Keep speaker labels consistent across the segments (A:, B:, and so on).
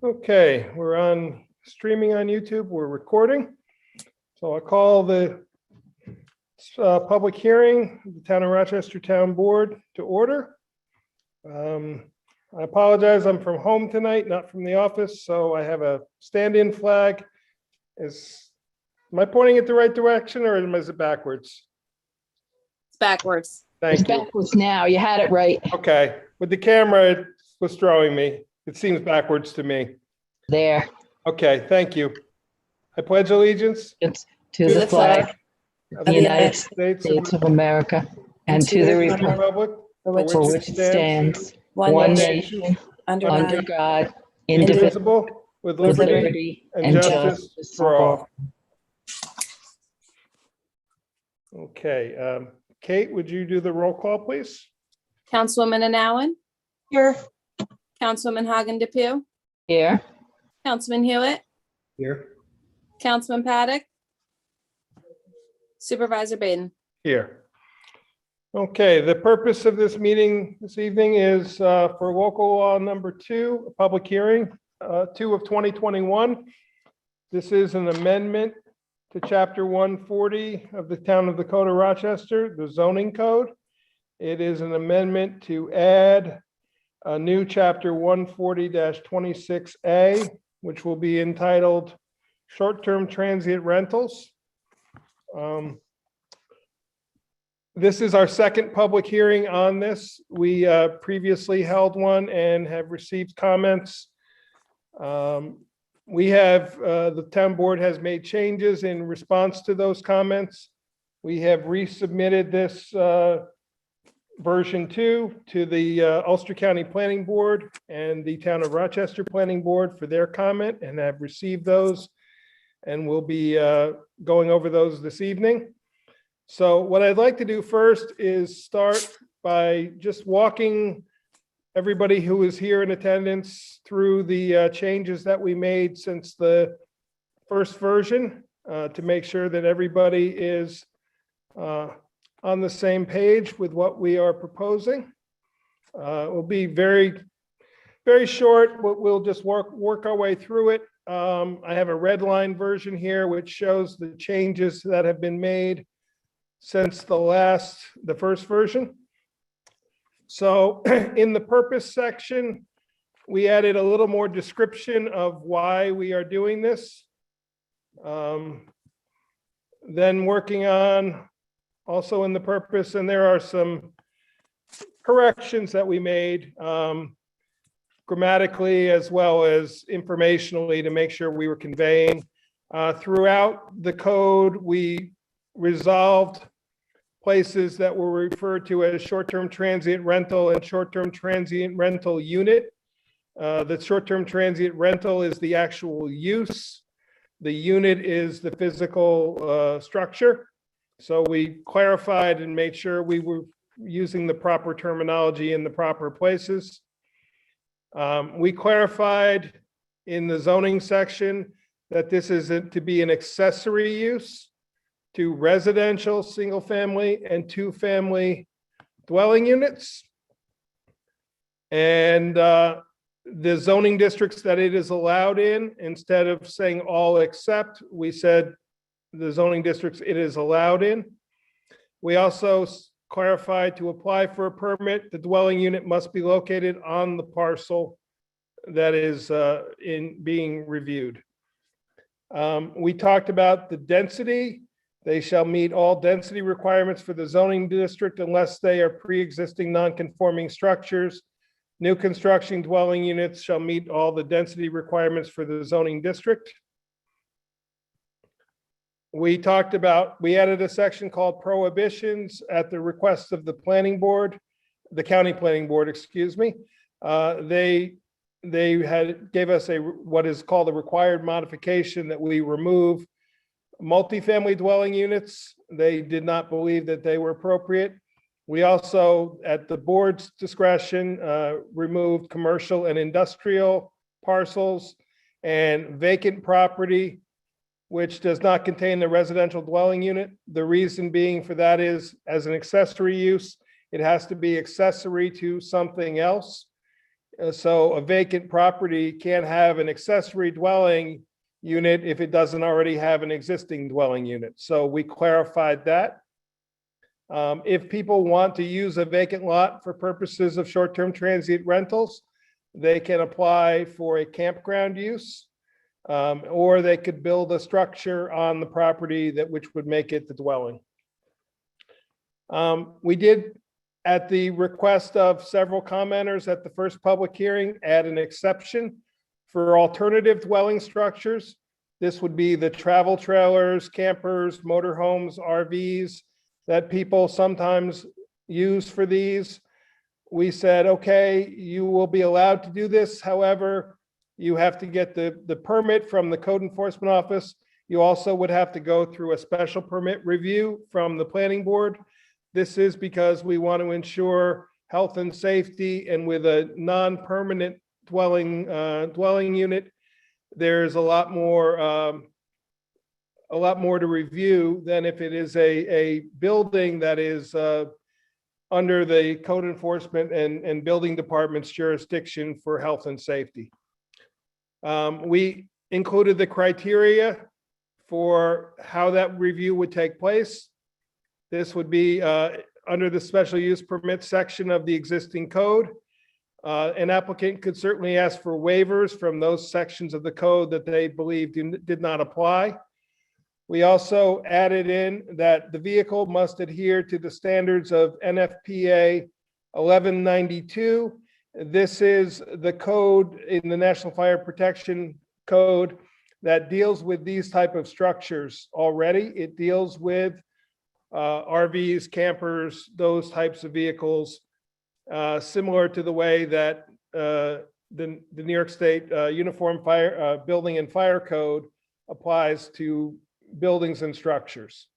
A: Okay, we're on streaming on YouTube, we're recording. So I call the public hearing, the Town of Rochester Town Board to order. I apologize, I'm from home tonight, not from the office, so I have a stand-in flag. Am I pointing it the right direction or is it backwards?
B: It's backwards.
A: Thank
C: It's
A: you.
C: backwards now. You had it right
A: Okay, with the camera, it was throwing me. It seems backwards to me.
C: there.
A: Okay, thank you. I pledge allegiance
C: It's to the flag of the United
A: States
C: States of America and to the republic
A: Republic
C: for which it stands, one nation,
B: under
C: under
B: God,
C: God, indivisible,
A: indivisible, with
C: with
A: liberty
C: liberty
A: and
C: and
A: justice
C: justice
A: for all. Okay, Kate, would you do the roll call, please?
B: Councilwoman Anowen,
C: Here.
B: Councilwoman Hagen DePew,
C: Here.
B: Councilman Hewitt,
A: Here.
B: Councilman Paddock, Supervisor Baden.
A: Here. Okay, the purpose of this meeting this evening is for local law number 2, a public hearing, 2 of 2021. This is an amendment to chapter 140 of the Town of the Code of Rochester, the zoning code. It is an amendment to add a new chapter 140-26A, which will be entitled Short-Term Transient Rentals. This is our second public hearing on this. We previously held one and have received comments. We have, the town board has made changes in response to those comments. We have resubmitted this version 2 to the Ulster County Planning Board and the Town of Rochester Planning Board for their comment and have received those. And we'll be going over those this evening. So what I'd like to do first is start by just walking everybody who is here in attendance through the changes that we made since the first version to make sure that everybody is on the same page with what we are proposing. It will be very, very short, but we'll just work our way through it. I have a red line version here, which shows the changes that have been made since the first version. So in the purpose section, we added a little more description of why we are doing this. Then working on also in the purpose, and there are some corrections that we made grammatically as well as informationally to make sure we were conveying. Throughout the code, we resolved places that were referred to as short-term transient rental and short-term transient rental unit. The short-term transient rental is the actual use. The unit is the physical structure. So we clarified and made sure we were using the proper terminology in the proper places. We clarified in the zoning section that this isn't to be an accessory use to residential, single family, and 2-family dwelling units. And the zoning districts that it is allowed in, instead of saying all except, we said the zoning districts it is allowed in. We also clarified to apply for a permit, the dwelling unit must be located on the parcel that is being reviewed. We talked about the density. They shall meet all density requirements for the zoning district unless they are pre-existing non-conforming structures. New construction dwelling units shall meet all the density requirements for the zoning district. We talked about, we added a section called prohibitions at the request of the planning board, the county planning board, excuse me. They gave us what is called a required modification that we remove multifamily dwelling units. They did not believe that they were appropriate. We also, at the board's discretion, removed commercial and industrial parcels and vacant property, which does not contain the residential dwelling unit. The reason being for that is, as an accessory use, it has to be accessory to something else. So a vacant property can't have an accessory dwelling unit if it doesn't already have an existing dwelling unit. So we clarified that. If people want to use a vacant lot for purposes of short-term transient rentals, they can apply for a campground use, or they could build a structure on the property which would make it the dwelling. We did, at the request of several commenters at the first public hearing, add an exception for alternative dwelling structures. This would be the travel trailers, campers, motorhomes, RVs that people sometimes use for these. We said, okay, you will be allowed to do this. However, you have to get the permit from the code enforcement office. You also would have to go through a special permit review from the planning board. This is because we want to ensure health and safety, and with a non-permanent dwelling unit, there's a lot more to review than if it is a building that is under the code enforcement and building department's jurisdiction for health and safety. We included the criteria for how that review would take place. This would be under the special use permit section of the existing code. An applicant could certainly ask for waivers from those sections of the code that they believe did not apply. We also added in that the vehicle must adhere to the standards of NFPA 1192. This is the code in the National Fire Protection Code that deals with these type of structures already. It deals with RVs, campers, those types of vehicles, similar to the way that the New York State Uniform Fire Building and Fire Code applies to buildings and structures.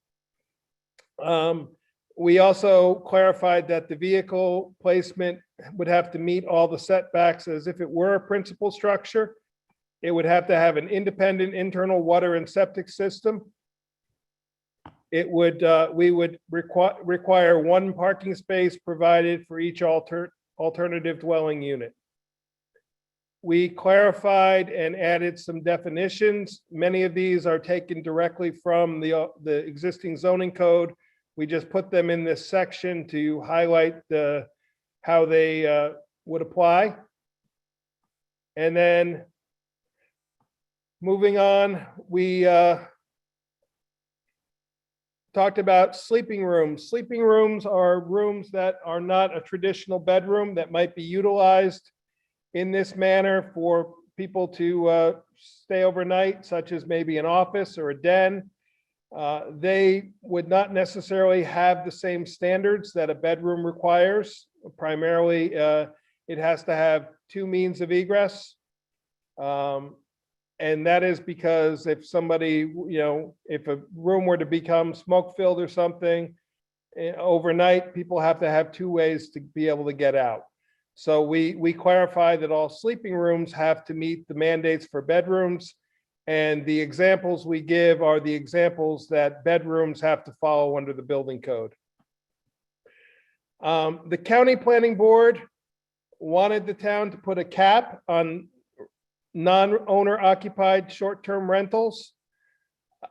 A: We also clarified that the vehicle placement would have to meet all the setbacks as if it were a principal structure. It would have to have an independent internal water and septic system. It would, we would require one parking space provided for each alternative dwelling unit. We clarified and added some definitions. Many of these are taken directly from the existing zoning code. We just put them in this section to highlight how they would apply. And then moving on, we talked about sleeping rooms. Sleeping rooms are rooms that are not a traditional bedroom that might be utilized in this manner for people to stay overnight, such as maybe an office or a den. They would not necessarily have the same standards that a bedroom requires. Primarily, it has to have two means of egress. And that is because if somebody, if a room were to become smoke-filled or something, overnight, people have to have two ways to be able to get out. So we clarify that all sleeping rooms have to meet the mandates for bedrooms. And the examples we give are the examples that bedrooms have to follow under the building code. The county planning board wanted the town to put a cap on non-owner occupied short-term rentals.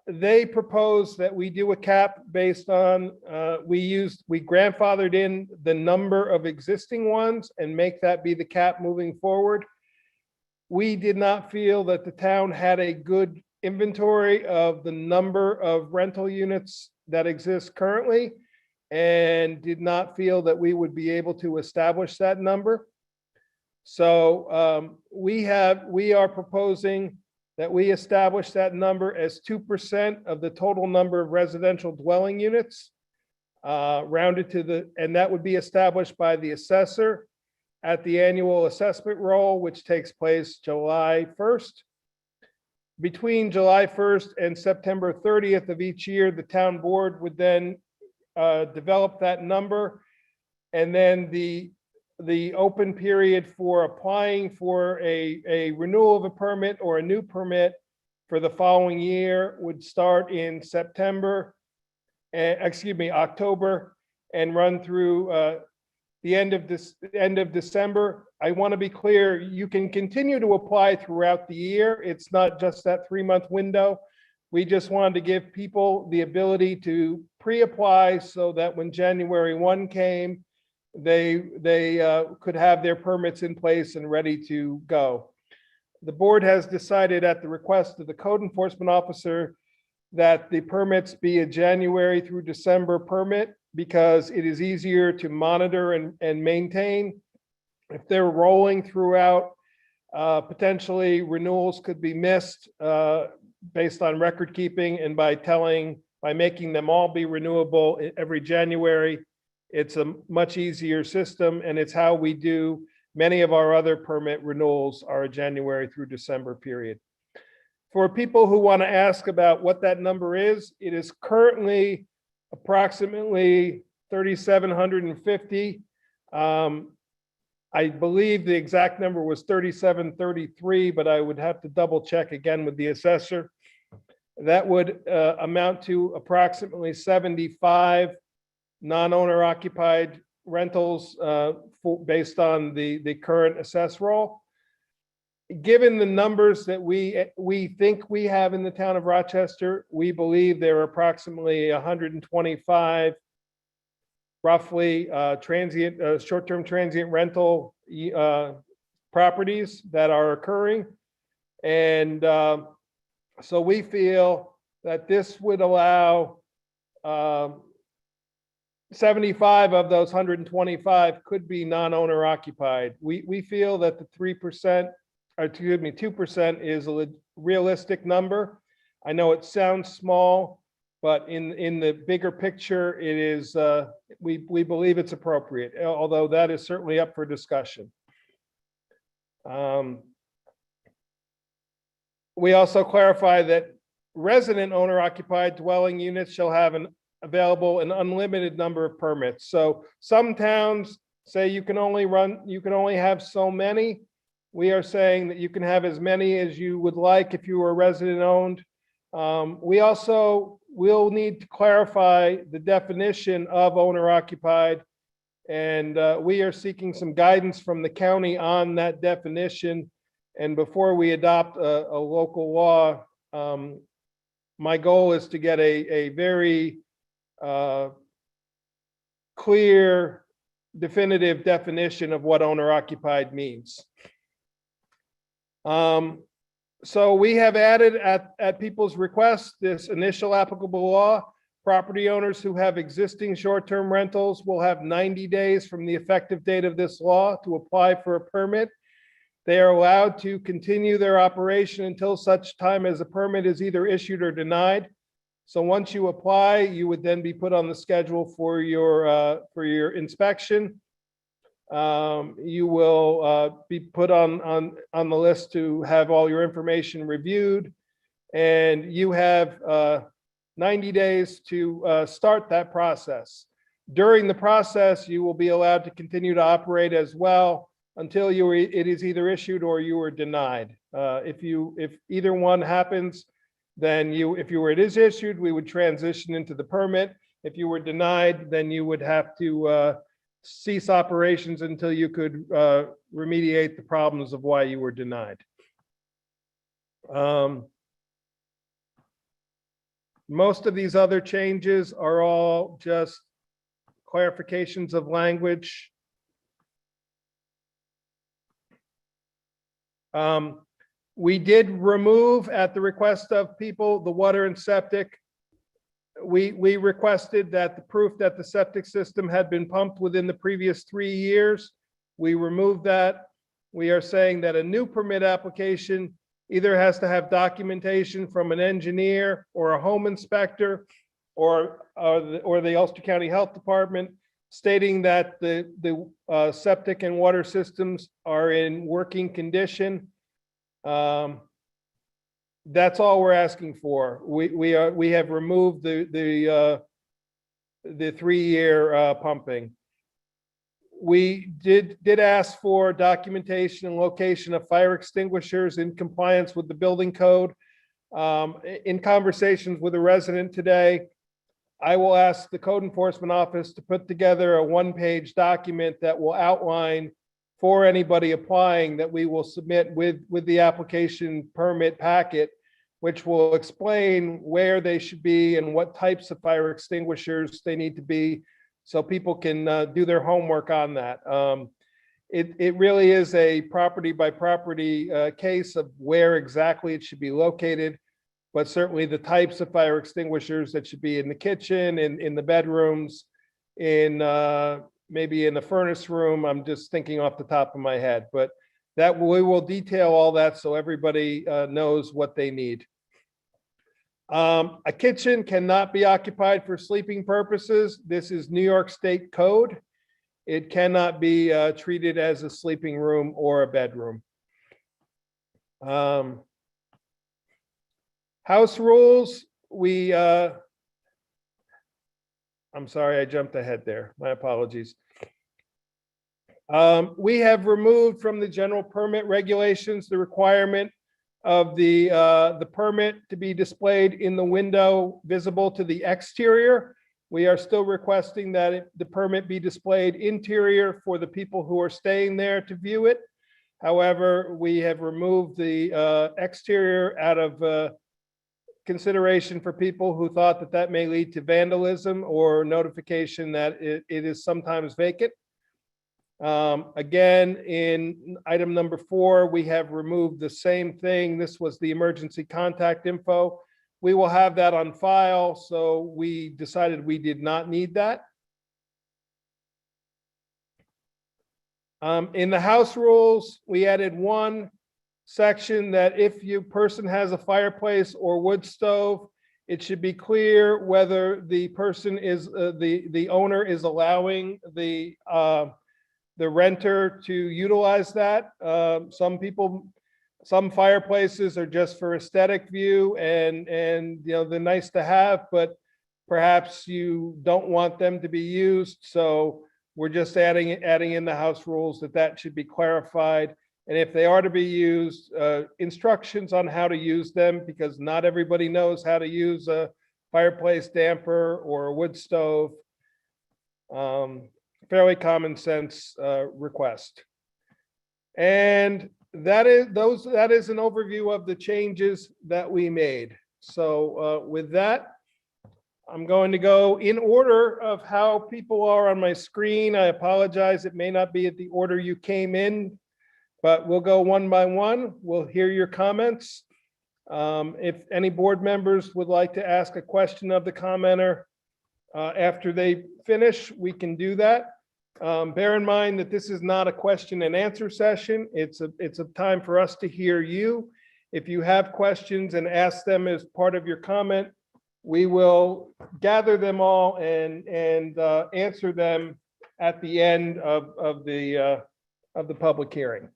A: They proposed that we do a cap based on, we grandfathered in the number of existing ones and make that be the cap moving forward. We did not feel that the town had a good inventory of the number of rental units that exist currently, and did not feel that we would be able to establish that number. So we are proposing that we establish that number as 2% of the total number of residential dwelling units, rounded to and that would be established by the assessor at the annual assessment roll, which takes place July 1st. Between July 1st and September 30th of each year, the town board would then develop that number, and then the open period for applying for a renewal of a permit or a new permit for the following year would start in October, and run through the end of December. I want to be clear, you can continue to apply throughout the year. It's not just that 3-month window. We just wanted to give people the ability to pre-apply so that when January 1 came, they could have their permits in place and ready to go. The board has decided at the request of the code enforcement officer that the permits be a January through December permit because it is easier to monitor and maintain. If they're rolling throughout, potentially renewals could be missed based on record keeping, and by making them all be renewable every January, it's a much easier system, and it's how we do many of our other permit renewals are a January through December period. For people who want to ask about what that number is, it is currently approximately 3,750. I believe the exact number was 3,733, but I would have to double check again with the assessor. That would amount to approximately 75 non-owner occupied rentals based on the current assess roll. Given the numbers that we think we have in the town of Rochester, we believe there are approximately 125 roughly short-term transient rental properties that are occurring. And so we feel that this would allow 75 of those 125 could be non-owner occupied. We feel that the 2% is a realistic number. I know it sounds small, but in the bigger picture, it is, we believe it's appropriate, although that is certainly up for discussion. We also clarify that resident owner occupied dwelling units shall have available an unlimited number of permits. So some towns say you can only have so many. We are saying that you can have as many as you would like if you were resident owned. We also will need to clarify the definition of owner occupied, and we are seeking some guidance from the county on that definition. And before we adopt a local law, my goal is to get a very clear, definitive definition of what owner occupied means. So we have added at people's request this initial applicable law. Property owners who have existing short-term rentals will have 90 days from the effective date of this law to apply for a permit. They are allowed to continue their operation until such time as a permit is either issued or denied. So once you apply, you would then be put on the schedule for your inspection. You will be put on the list to have all your information reviewed, and you have 90 days to start that process. During the process, you will be allowed to continue to operate as well until it is either issued or you are denied. If either one happens, then it is issued, we would transition into the permit. If you were denied, then you would have to cease operations until you could remediate the problems of why you were denied. Most of these other changes are all just clarifications of language. We did remove, at the request of people, the water and septic. We requested that the proof that the septic system had been pumped within the previous 3 years. We removed that. We are saying that a new permit application either has to have documentation from an engineer or a home inspector or the Ulster County Health Department stating that the septic and water systems are in working condition. That's all we're asking for. We have removed the 3-year pumping. We did ask for documentation and location of fire extinguishers in compliance with the building code. In conversations with a resident today, I will ask the code enforcement office to put together a one-page document that will outline for anybody applying that we will submit with the application permit packet, which will explain where they should be and what types of fire extinguishers they need to be, so people can do their homework on that. It really is a property by property case of where exactly it should be located, but certainly the types of fire extinguishers that should be in the kitchen, in the bedrooms, in maybe in the furnace room. I'm just thinking off the top of my head, but that we will detail all that so everybody knows what they need. A kitchen cannot be occupied for sleeping purposes. This is New York State code. It cannot be treated as a sleeping room or a bedroom. House rules, I'm sorry, I jumped ahead there. My apologies. We have removed from the general permit regulations the requirement of the permit to be displayed in the window visible to the exterior. We are still requesting that the permit be displayed interior for the people who are staying there to view it. However, we have removed the exterior out of consideration for people who thought that that may lead to vandalism or notification that it is sometimes vacant. Again, in item number 4, we have removed the same thing. This was the emergency contact info. We will have that on file, so we decided we did not need that. In the house rules, we added one section that if your person has a fireplace or wood stove, it should be clear whether the person is the owner is allowing the renter to utilize that. Some fireplaces are just for aesthetic view and you know, they're nice to have, but perhaps you don't want them to be used. So we're just adding in the house rules that should be clarified. And if they are to be used, instructions on how to use them, because not everybody knows how to use a fireplace damper or a wood stove. Fairly common sense request. And that is an overview of the changes that we made. So with that, I'm going to go in order of how people are on my screen. I apologize, it may not be at the order you came in, but we'll go one by one. We'll hear your comments. If any board members would like to ask a question of the commenter after they finish, we can do that. Bear in mind that this is not a question and answer session. It's a time for us to hear you. If you have questions and ask them as part of your comment, we will gather them all and answer them at the end of the public hearing.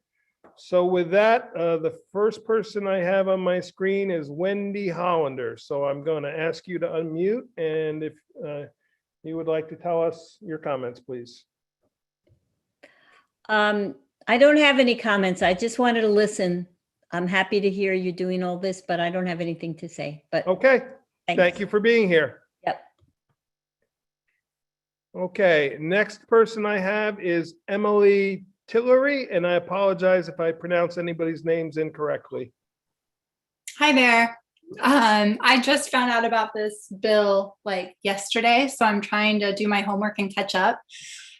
A: So with that, the first person I have on my screen is Wendy Hollander. So I'm going to ask you to unmute, and if you would like to tell us your comments, please.
D: I don't have any comments. I just wanted to listen. I'm happy to hear you doing all this, but I don't have anything to say. But
A: Okay,
D: thanks.
A: thank you for being here.
D: Yep.
A: Okay, next person I have is Emily Tillery, and I apologize if I pronounce anybody's names incorrectly.
E: Hi there. I just found out about this bill like yesterday, so I'm trying to do my homework and catch up.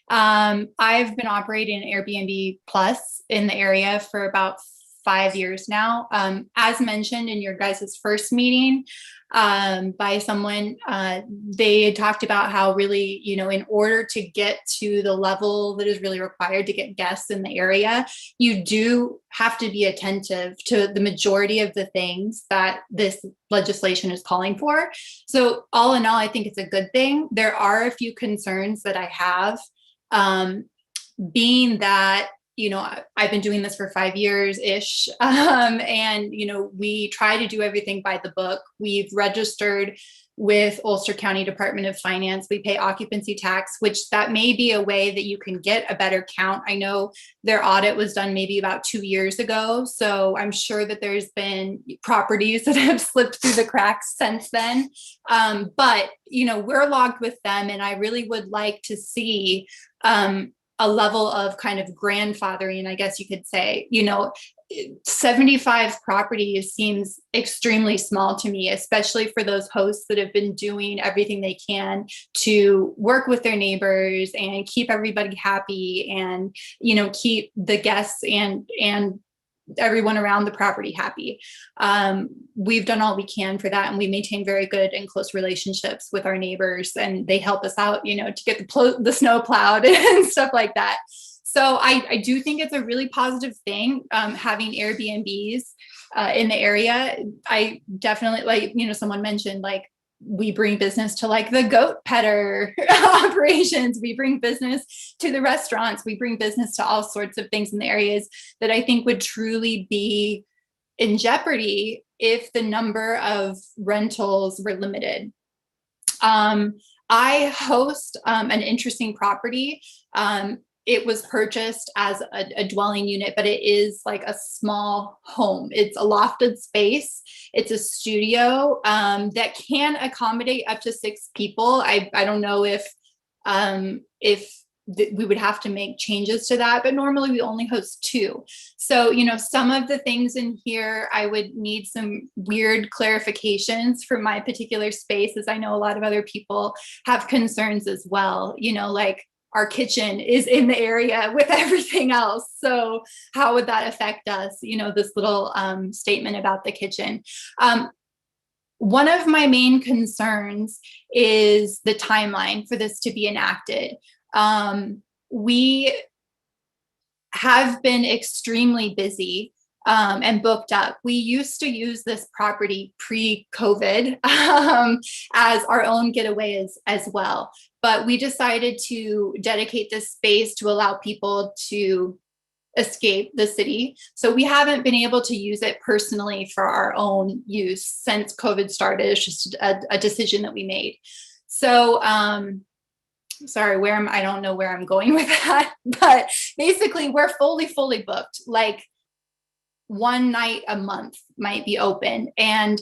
E: I've been operating an Airbnb Plus in the area for about 5 years now. As mentioned in your guys' first meeting by someone, they had talked about how really, you know, in order to get to the level that is really required to get guests in the area, you do have to be attentive to the majority of the things that this legislation is calling for. So all in all, I think it's a good thing. There are a few concerns that I have, being that, you know, I've been doing this for 5 years-ish. And, you know, we try to do everything by the book. We've registered with Ulster County Department of Finance. We pay occupancy tax, which that may be a way that you can get a better count. I know their audit was done maybe about 2 years ago, so I'm sure that there's been properties that have slipped through the cracks since then. But, you know, we're logged with them, and I really would like to see a level of kind of grandfathering, I guess you could say. You know, 75 properties seems extremely small to me, especially for those hosts that have been doing everything they can to work with their neighbors and keep everybody happy, and, you know, keep the guests and everyone around the property happy. We've done all we can for that, and we maintain very good and close relationships with our neighbors, and they help us out, you know, to get the snow plowed and stuff like that. So I do think it's a really positive thing, having Airbnbs in the area. I definitely, like, you know, someone mentioned, like, we bring business to like the goat petter operations. We bring business to the restaurants. We bring business to all sorts of things in the areas that I think would truly be in jeopardy if the number of rentals were limited. I host an interesting property. It was purchased as a dwelling unit, but it is like a small home. It's a lofted space. It's a studio that can accommodate up to 6 people. I don't know if we would have to make changes to that, but normally we only host 2. So, you know, some of the things in here, I would need some weird clarifications for my particular space, as I know a lot of other people have concerns as well. You know, like, our kitchen is in the area with everything else. So how would that affect us? You know, this little statement about the kitchen. One of my main concerns is the timeline for this to be enacted. We have been extremely busy and booked up. We used to use this property pre-COVID as our own getaway as well. But we decided to dedicate this space to allow people to escape the city. So we haven't been able to use it personally for our own use since COVID started. It's just a decision that we made. So, sorry, I don't know where I'm going with that, but basically we're fully booked. Like, one night a month might be open, and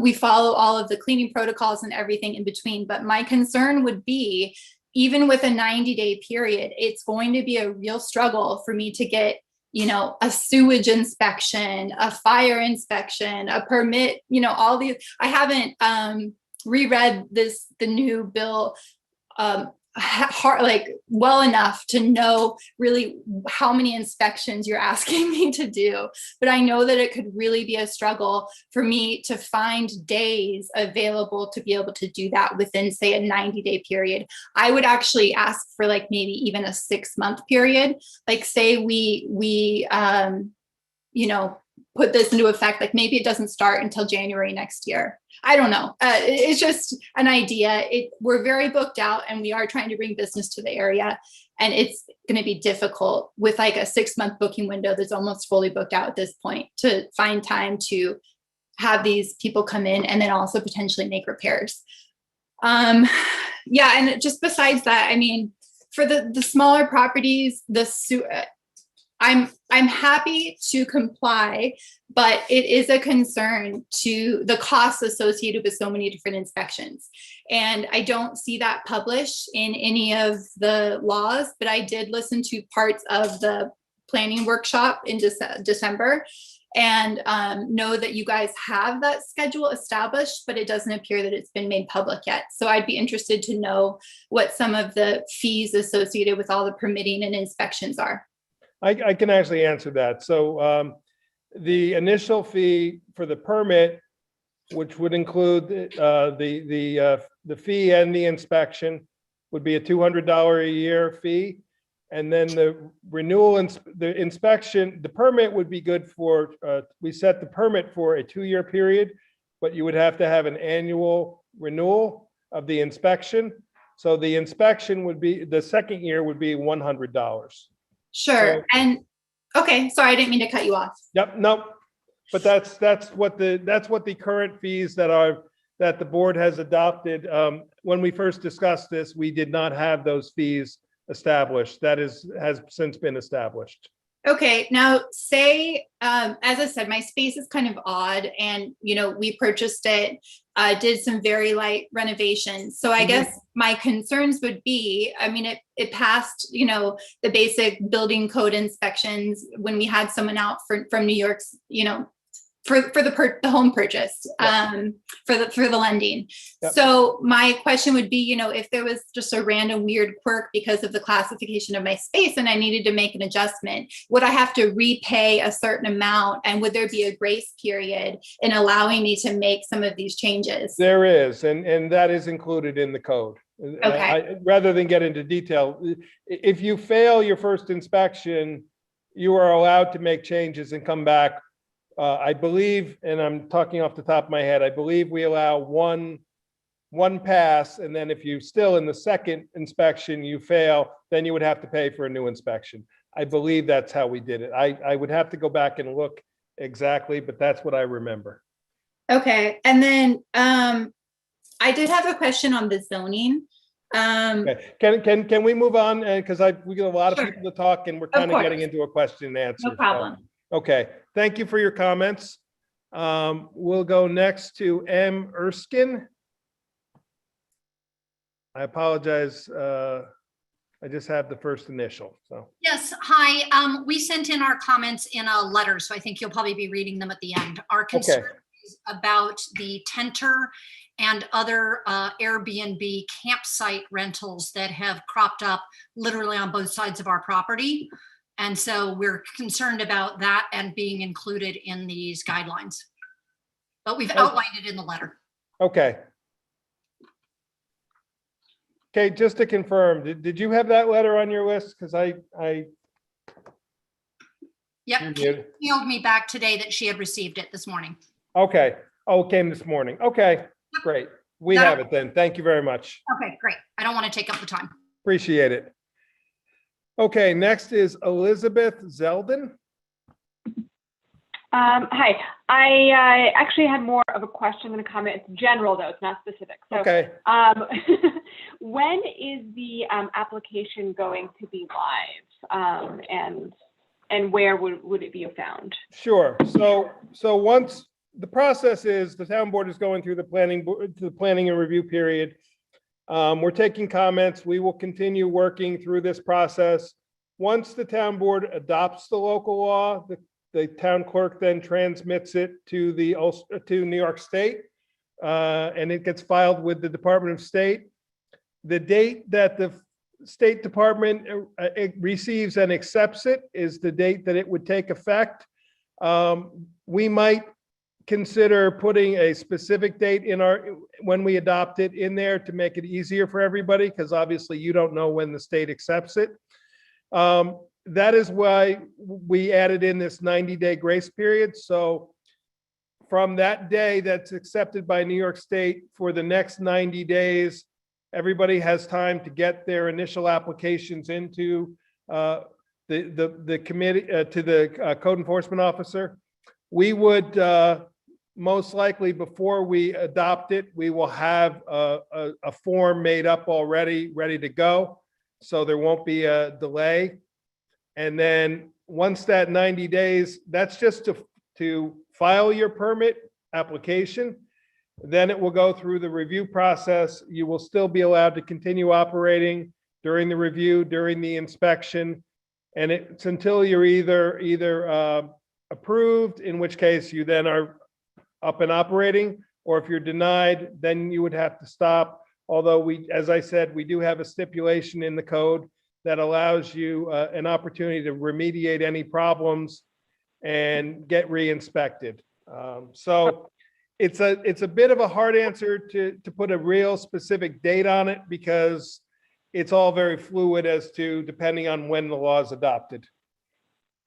E: we follow all of the cleaning protocols and everything in between. But my concern would be, even with a 90-day period, it's going to be a real struggle for me to get, you know, a sewage inspection, a fire inspection, a permit, you know, all these. I haven't reread the new bill well enough to know really how many inspections you're asking me to do. But I know that it could really be a struggle for me to find days available to be able to do that within, say, a 90-day period. I would actually ask for like maybe even a 6-month period. Like, say we you know, put this into effect, like maybe it doesn't start until January next year. I don't know. It's just an idea. We're very booked out, and we are trying to bring business to the area. And it's going to be difficult with like a 6-month booking window that's almost fully booked out at this point to find time to have these people come in and then also potentially make repairs. Yeah. And just besides that, I mean, for the smaller properties, I'm happy to comply, but it is a concern to the costs associated with so many different inspections. And I don't see that published in any of the laws, but I did listen to parts of the planning workshop in December, and know that you guys have that schedule established, but it doesn't appear that it's been made public yet. So I'd be interested to know what some of the fees associated with all the permitting and inspections are.
A: I can actually answer that. So the initial fee for the permit, which would include the fee and the inspection, would be a $200 a year fee. And then the renewal, the inspection, the permit would be good for, we set the permit for a 2-year period, but you would have to have an annual renewal of the inspection. So the inspection would be, the second year would be $100.
E: Sure. And okay, sorry, I didn't mean to cut you off.
A: Yep, no, but that's what the current fees that are that the board has adopted. When we first discussed this, we did not have those fees established. That has since been established.
E: Okay, now say, as I said, my space is kind of odd and, we purchased it, did some very light renovations. So I guess my concerns would be, it passed, the basic building code inspections when we had someone out from New York's, for the home purchase, for the lending.
A: Yep.
E: So my question would be, if there was just a random weird quirk because of the classification of my space and I needed to make an adjustment, would I have to repay a certain amount? And would there be a grace period in allowing me to make some of these changes?
A: There is, and that is included in the code.
E: Okay.
A: Rather than get into detail, if you fail your first inspection, you are allowed to make changes and come back. I believe, and I'm talking off the top of my head, I believe we allow one pass, and then if you still in the second inspection you fail, then you would have to pay for a new inspection. I believe that's how we did it. I would have to go back and look exactly, but that's what I remember.
E: Okay, and then I did have a question on the zoning.
A: Okay. Can we move on? Because we get a lot of
E: Sure.
A: people to talk, and we're kind of
E: course.
A: getting into a question and answer.
E: No problem.
A: Okay, thank you for your comments. We'll go next to M. Erskine. I apologize. I just have the first initial, so.
F: Yes, hi. We sent in our comments in a letter, so I think you'll probably be reading them at the end. Our concern is about the Tenter and other Airbnb campsite rentals that have cropped up literally on both sides of our property. And so we're concerned about that and being included in these guidelines. But we've outlined it in the letter.
A: Okay. Okay, just to confirm, did you have that letter on your list? Because I
F: Yep,
A: did.
F: she emailed me back today that she had received it this morning.
A: Okay. Oh, it came this morning. Okay, great. We have it then. Thank you very much.
F: Okay, great. I don't want to take up the time.
A: Appreciate it. Okay, next is Elizabeth Zeldin.
G: Hi, I actually had more of a question than a comment. It's general though, it's not specific. So,
A: Okay.
G: when is the application going to be live, and where would it be found?
A: Sure. So once the process is, the town board is going through the planning and review period. We're taking comments. We will continue working through this process. Once the town board adopts the local law, the town clerk then transmits it to New York State, and it gets filed with the Department of State. The date that the State Department receives and accepts it is the date that it would take effect. We might consider putting a specific date when we adopt it in there to make it easier for everybody, because obviously you don't know when the state accepts it. That is why we added in this 90-day grace period. So from that day that's accepted by New York State, for the next 90 days, everybody has time to get their initial applications into the committee, to the code enforcement officer. We would most likely, before we adopt it, we will have a form made up already, ready to go. So there won't be a delay. And then once that 90 days, that's just to file your permit application. Then it will go through the review process. You will still be allowed to continue operating during the review, during the inspection. And it's until you're either approved, in which case you then are up and operating, or if you're denied, then you would have to stop. Although as I said, we do have a stipulation in the code that allows you an opportunity to remediate any problems and get re-inspected. So it's a bit of a hard answer to put a real specific date on it, because it's all very fluid as to depending on when the law is adopted.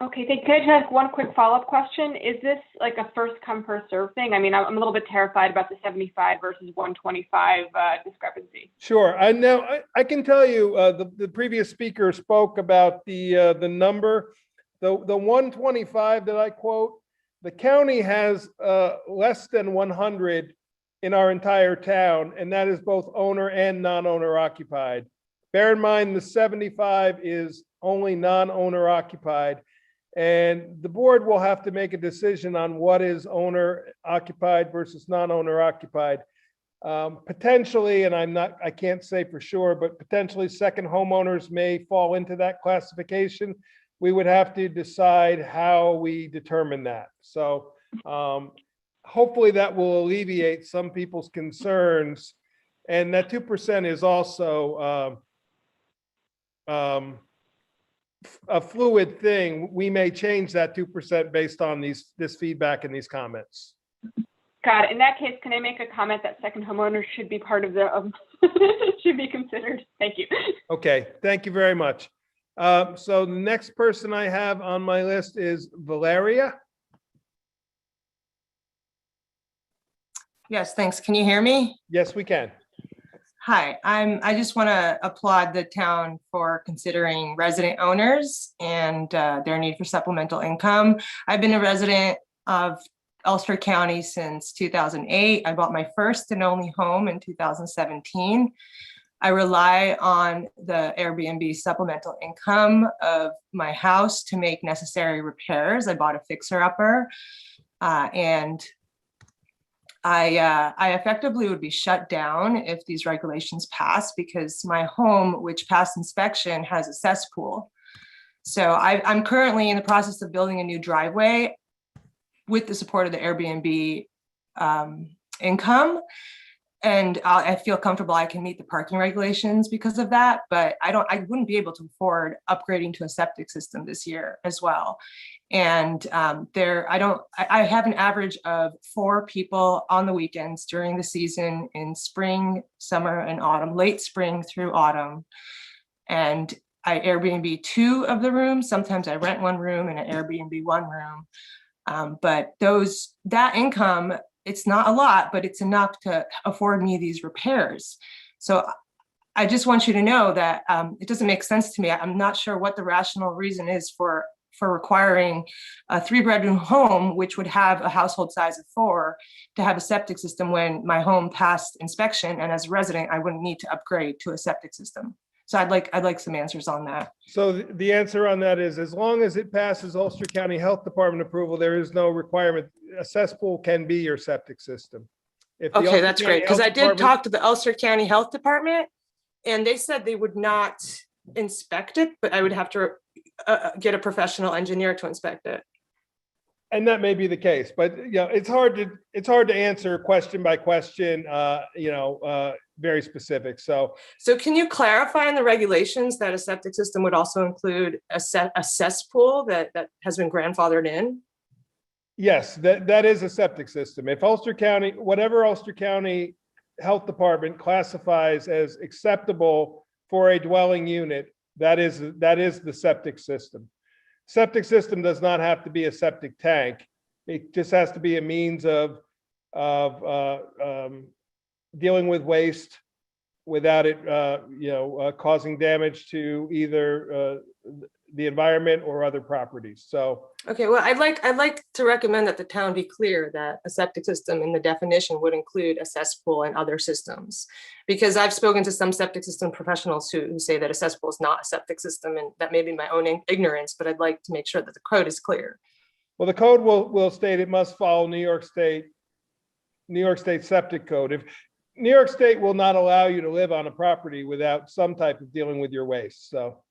G: Okay, can I just ask one quick follow-up question? Is this like a first come, first serve thing? I mean, I'm a little bit terrified about the 75 versus 125 discrepancy.
A: Sure. I can tell you, the previous speaker spoke about the number, the 125 that I quote. The county has less than 100 in our entire town, and that is both owner and non-owner occupied. Bear in mind, the 75 is only non-owner occupied, and the board will have to make a decision on what is owner occupied versus non-owner occupied. Potentially, and I can't say for sure, but potentially second homeowners may fall into that classification. We would have to decide how we determine that. So hopefully that will alleviate some people's concerns. And that 2% is also a fluid thing. We may change that 2% based on this feedback and these comments.
G: Got it. In that case, can I make a comment that second homeowners should be part of the, should be considered? Thank you.
A: Okay, thank you very much. So the next person I have on my list is Valeria.
H: Yes, thanks. Can you hear me?
A: Yes, we can.
H: Hi, I just want to applaud the town for considering resident owners and their need for supplemental income. I've been a resident of Ulster County since 2008. I bought my first and only home in 2017. I rely on the Airbnb supplemental income of my house to make necessary repairs. I bought a fixer-upper and I effectively would be shut down if these regulations pass because my home, which passed inspection, has a cesspool. So I'm currently in the process of building a new driveway with the support of the Airbnb income. And I feel comfortable I can meet the parking regulations because of that, but I wouldn't be able to afford upgrading to a septic system this year as well. And I have an average of 4 people on the weekends during the season in spring, summer, and autumn, late spring through autumn. And I Airbnb 2 of the rooms. Sometimes I rent 1 room and an Airbnb 1 room. But that income, it's not a lot, but it's enough to afford me these repairs. So I just want you to know that it doesn't make sense to me. I'm not sure what the rational reason is for requiring a 3-bedroom home, which would have a household size of 4, to have a septic system when my home passed inspection. And as a resident, I wouldn't need to upgrade to a septic system. So I'd like some answers on that.
A: So the answer on that is, as long as it passes Ulster County Health Department approval, there is no requirement. A cesspool can be your septic system.
H: Okay, that's great. Because I did talk to the Ulster County Health Department and they said they would not inspect it, but I would have to get a professional engineer to inspect it.
A: And that may be the case, but it's hard to answer question by question, very specific. So
H: can you clarify in the regulations that a septic system would also include a cesspool that has been grandfathered in?
A: Yes, that is a septic system. If whatever Ulster County Health Department classifies as acceptable for a dwelling unit, that is the septic system. Septic system does not have to be a septic tank. It just has to be a means of dealing with waste without it, causing damage to either the environment or other properties. So.
H: Okay, well, I'd like to recommend that the town be clear that a septic system in the definition would include a cesspool and other systems. Because I've spoken to some septic system professionals who say that a cesspool is not a septic system, and that may be my own ignorance, but I'd like to make sure that the code is clear.
A: Well, the code will state it must follow New York State septic code. If New York State will not allow you to live on a property without some type of dealing with your waste. So.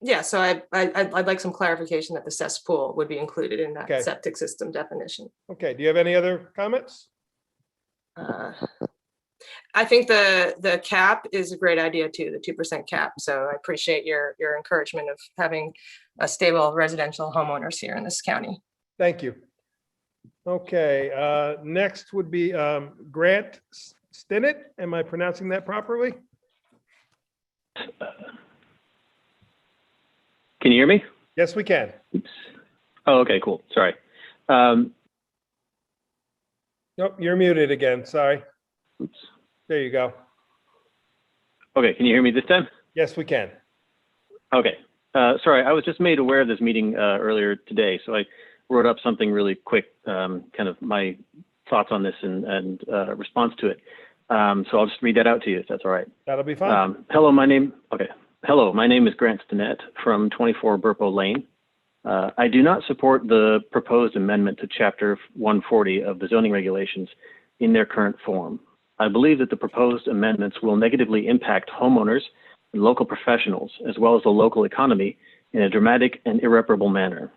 H: Yeah, so I'd like some clarification that the cesspool would be included in that septic system definition.
A: Okay, do you have any other comments?
H: I think the cap is a great idea too, the 2% cap. So I appreciate your encouragement of having a stable residential homeowners here in this county.
A: Thank you. Okay, next would be Grant Stinnett. Am I pronouncing that properly?
I: Can you hear me?
A: Yes, we can.
I: Oops. Oh, okay, cool. Sorry.
A: Nope, you're muted again. Sorry.
I: Oops.
A: There you go.
I: Okay, can you hear me this time?
A: Yes, we can.
I: Okay. Sorry, I was just made aware of this meeting earlier today, so wrote up something really quick, kind of my thoughts on this and response to it. So I'll just read that out to you if that's all right.
A: That'll be fine.
I: Hello, my name is Grant Stinnett from 24 Burpo Lane. I do not support the proposed amendment to Chapter 140 of the zoning regulations in their current form. I believe that the proposed amendments will negatively impact homeowners and local professionals, as well as the local economy, in a dramatic and irreparable manner.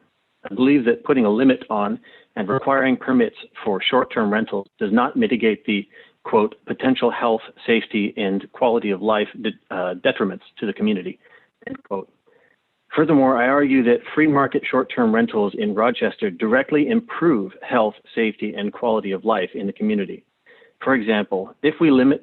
I: I believe that putting a limit on and requiring permits for short-term rentals does not mitigate the, quote, potential health, safety, and quality of life detriments to the community, end quote. Furthermore, I argue that free market short-term rentals in Rochester directly improve health, safety, and quality of life in the community. For example, if we limit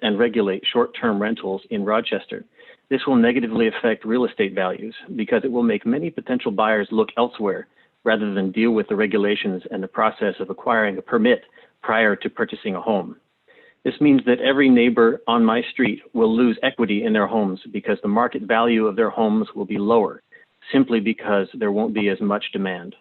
I: and regulate short-term rentals in Rochester, this will negatively affect real estate values because it will make many potential buyers look elsewhere rather than deal with the regulations and the process of acquiring a permit prior to purchasing a home. This means that every neighbor on my street will lose equity in their homes because the market value of their homes will be lower, simply because there won't be as much demand.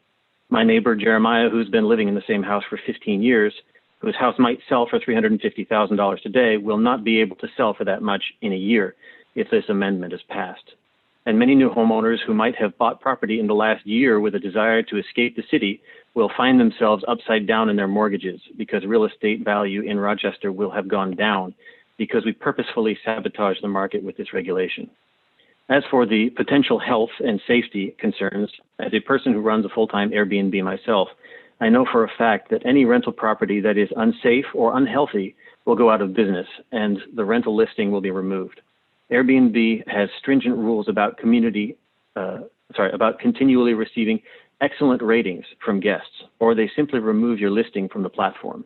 I: My neighbor, Jeremiah, who's been living in the same house for 15 years, whose house might sell for $350,000 today, will not be able to sell for that much in a year if this amendment is passed. And many new homeowners who might have bought property in the last year with a desire to escape the city will find themselves upside down in their mortgages because real estate value in Rochester will have gone down because we purposefully sabotage the market with this regulation. As for the potential health and safety concerns, as a person who runs a full-time Airbnb myself, I know for a fact that any rental property that is unsafe or unhealthy will go out of business and the rental listing will be removed. Airbnb has stringent rules about about continually receiving excellent ratings from guests, or they simply remove your listing from the platform.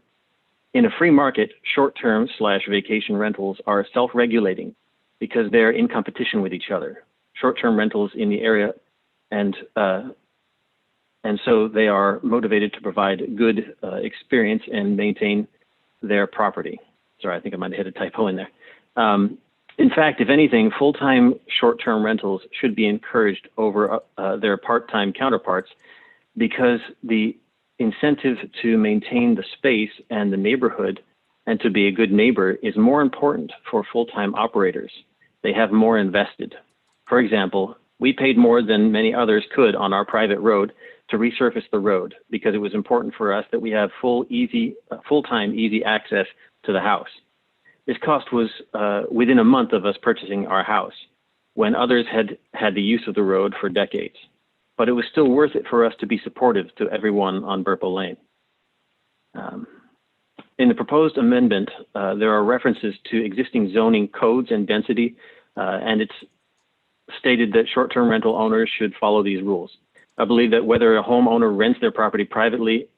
I: In a free market, short-term/vacation rentals are self-regulating because they're in competition with each other. Short-term rentals in the area and so they are motivated to provide good experience and maintain their property. Sorry, I think I might have hit a typo in there. In fact, if anything, full-time short-term rentals should be encouraged over their part-time counterparts because the incentive to maintain the space and the neighborhood and to be a good neighbor is more important for full-time operators. They have more invested. For example, we paid more than many others could on our private road to resurface the road because it was important for us that we have full-time easy access to the house. This cost was within a month of us purchasing our house when others had had the use of the road for decades. But it was still worth it for us to be supportive to everyone on Burpo Lane. In the proposed amendment, there are references to existing zoning codes and density, and it's stated that short-term rental owners should follow these rules. I believe that whether a homeowner rents their property privately,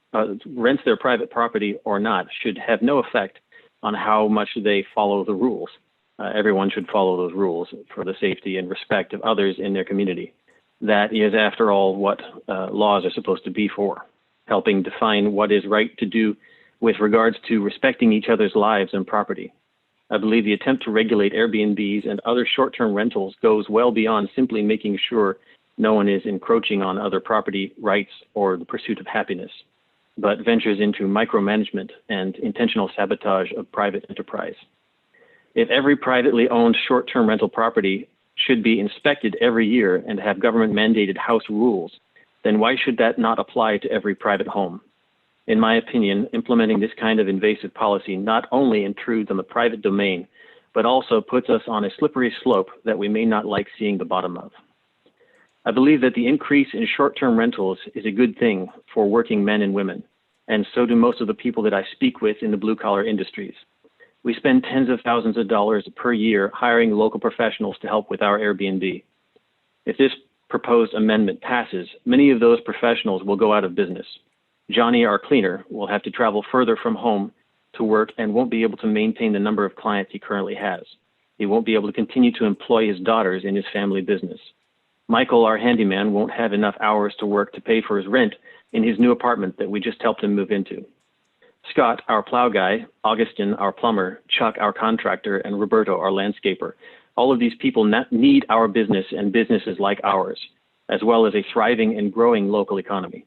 I: rents their private property or not should have no effect on how much they follow the rules. Everyone should follow those rules for the safety and respect of others in their community. That is, after all, what laws are supposed to be for, helping define what is right to do with regards to respecting each other's lives and property. I believe the attempt to regulate Airbnbs and other short-term rentals goes well beyond simply making sure no one is encroaching on other property rights or the pursuit of happiness, but ventures into micromanagement and intentional sabotage of private enterprise. If every privately owned short-term rental property should be inspected every year and have government-mandated house rules, then why should that not apply to every private home? In my opinion, implementing this kind of invasive policy not only intrudes on the private domain, but also puts us on a slippery slope that we may not like seeing the bottom of. I believe that the increase in short-term rentals is a good thing for working men and women, and so do most of the people that I speak with in the blue-collar industries. We spend tens of thousands of dollars per year hiring local professionals to help with our Airbnb. If this proposed amendment passes, many of those professionals will go out of business. Johnny, our cleaner, will have to travel further from home to work and won't be able to maintain the number of clients he currently has. He won't be able to continue to employ his daughters in his family business. Michael, our handyman, won't have enough hours to work to pay for his rent in his new apartment that we just helped him move into. Scott, our plow guy, Augustin, our plumber, Chuck, our contractor, and Roberto, our landscaper. All of these people need our business and businesses like ours. as well as a thriving and growing local economy.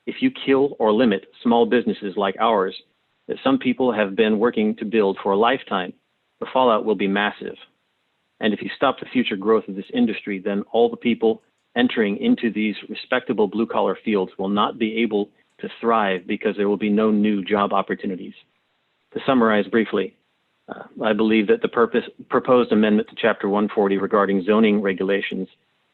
I: If you kill or limit small businesses like ours that some people have been working to build for a lifetime, the fallout will be massive. And if you stop the future growth of this industry, then all the people entering into these respectable blue-collar fields will not be able to thrive because there will be no new job opportunities. To summarize briefly, I believe that the proposed amendment to Chapter 140 regarding zoning regulations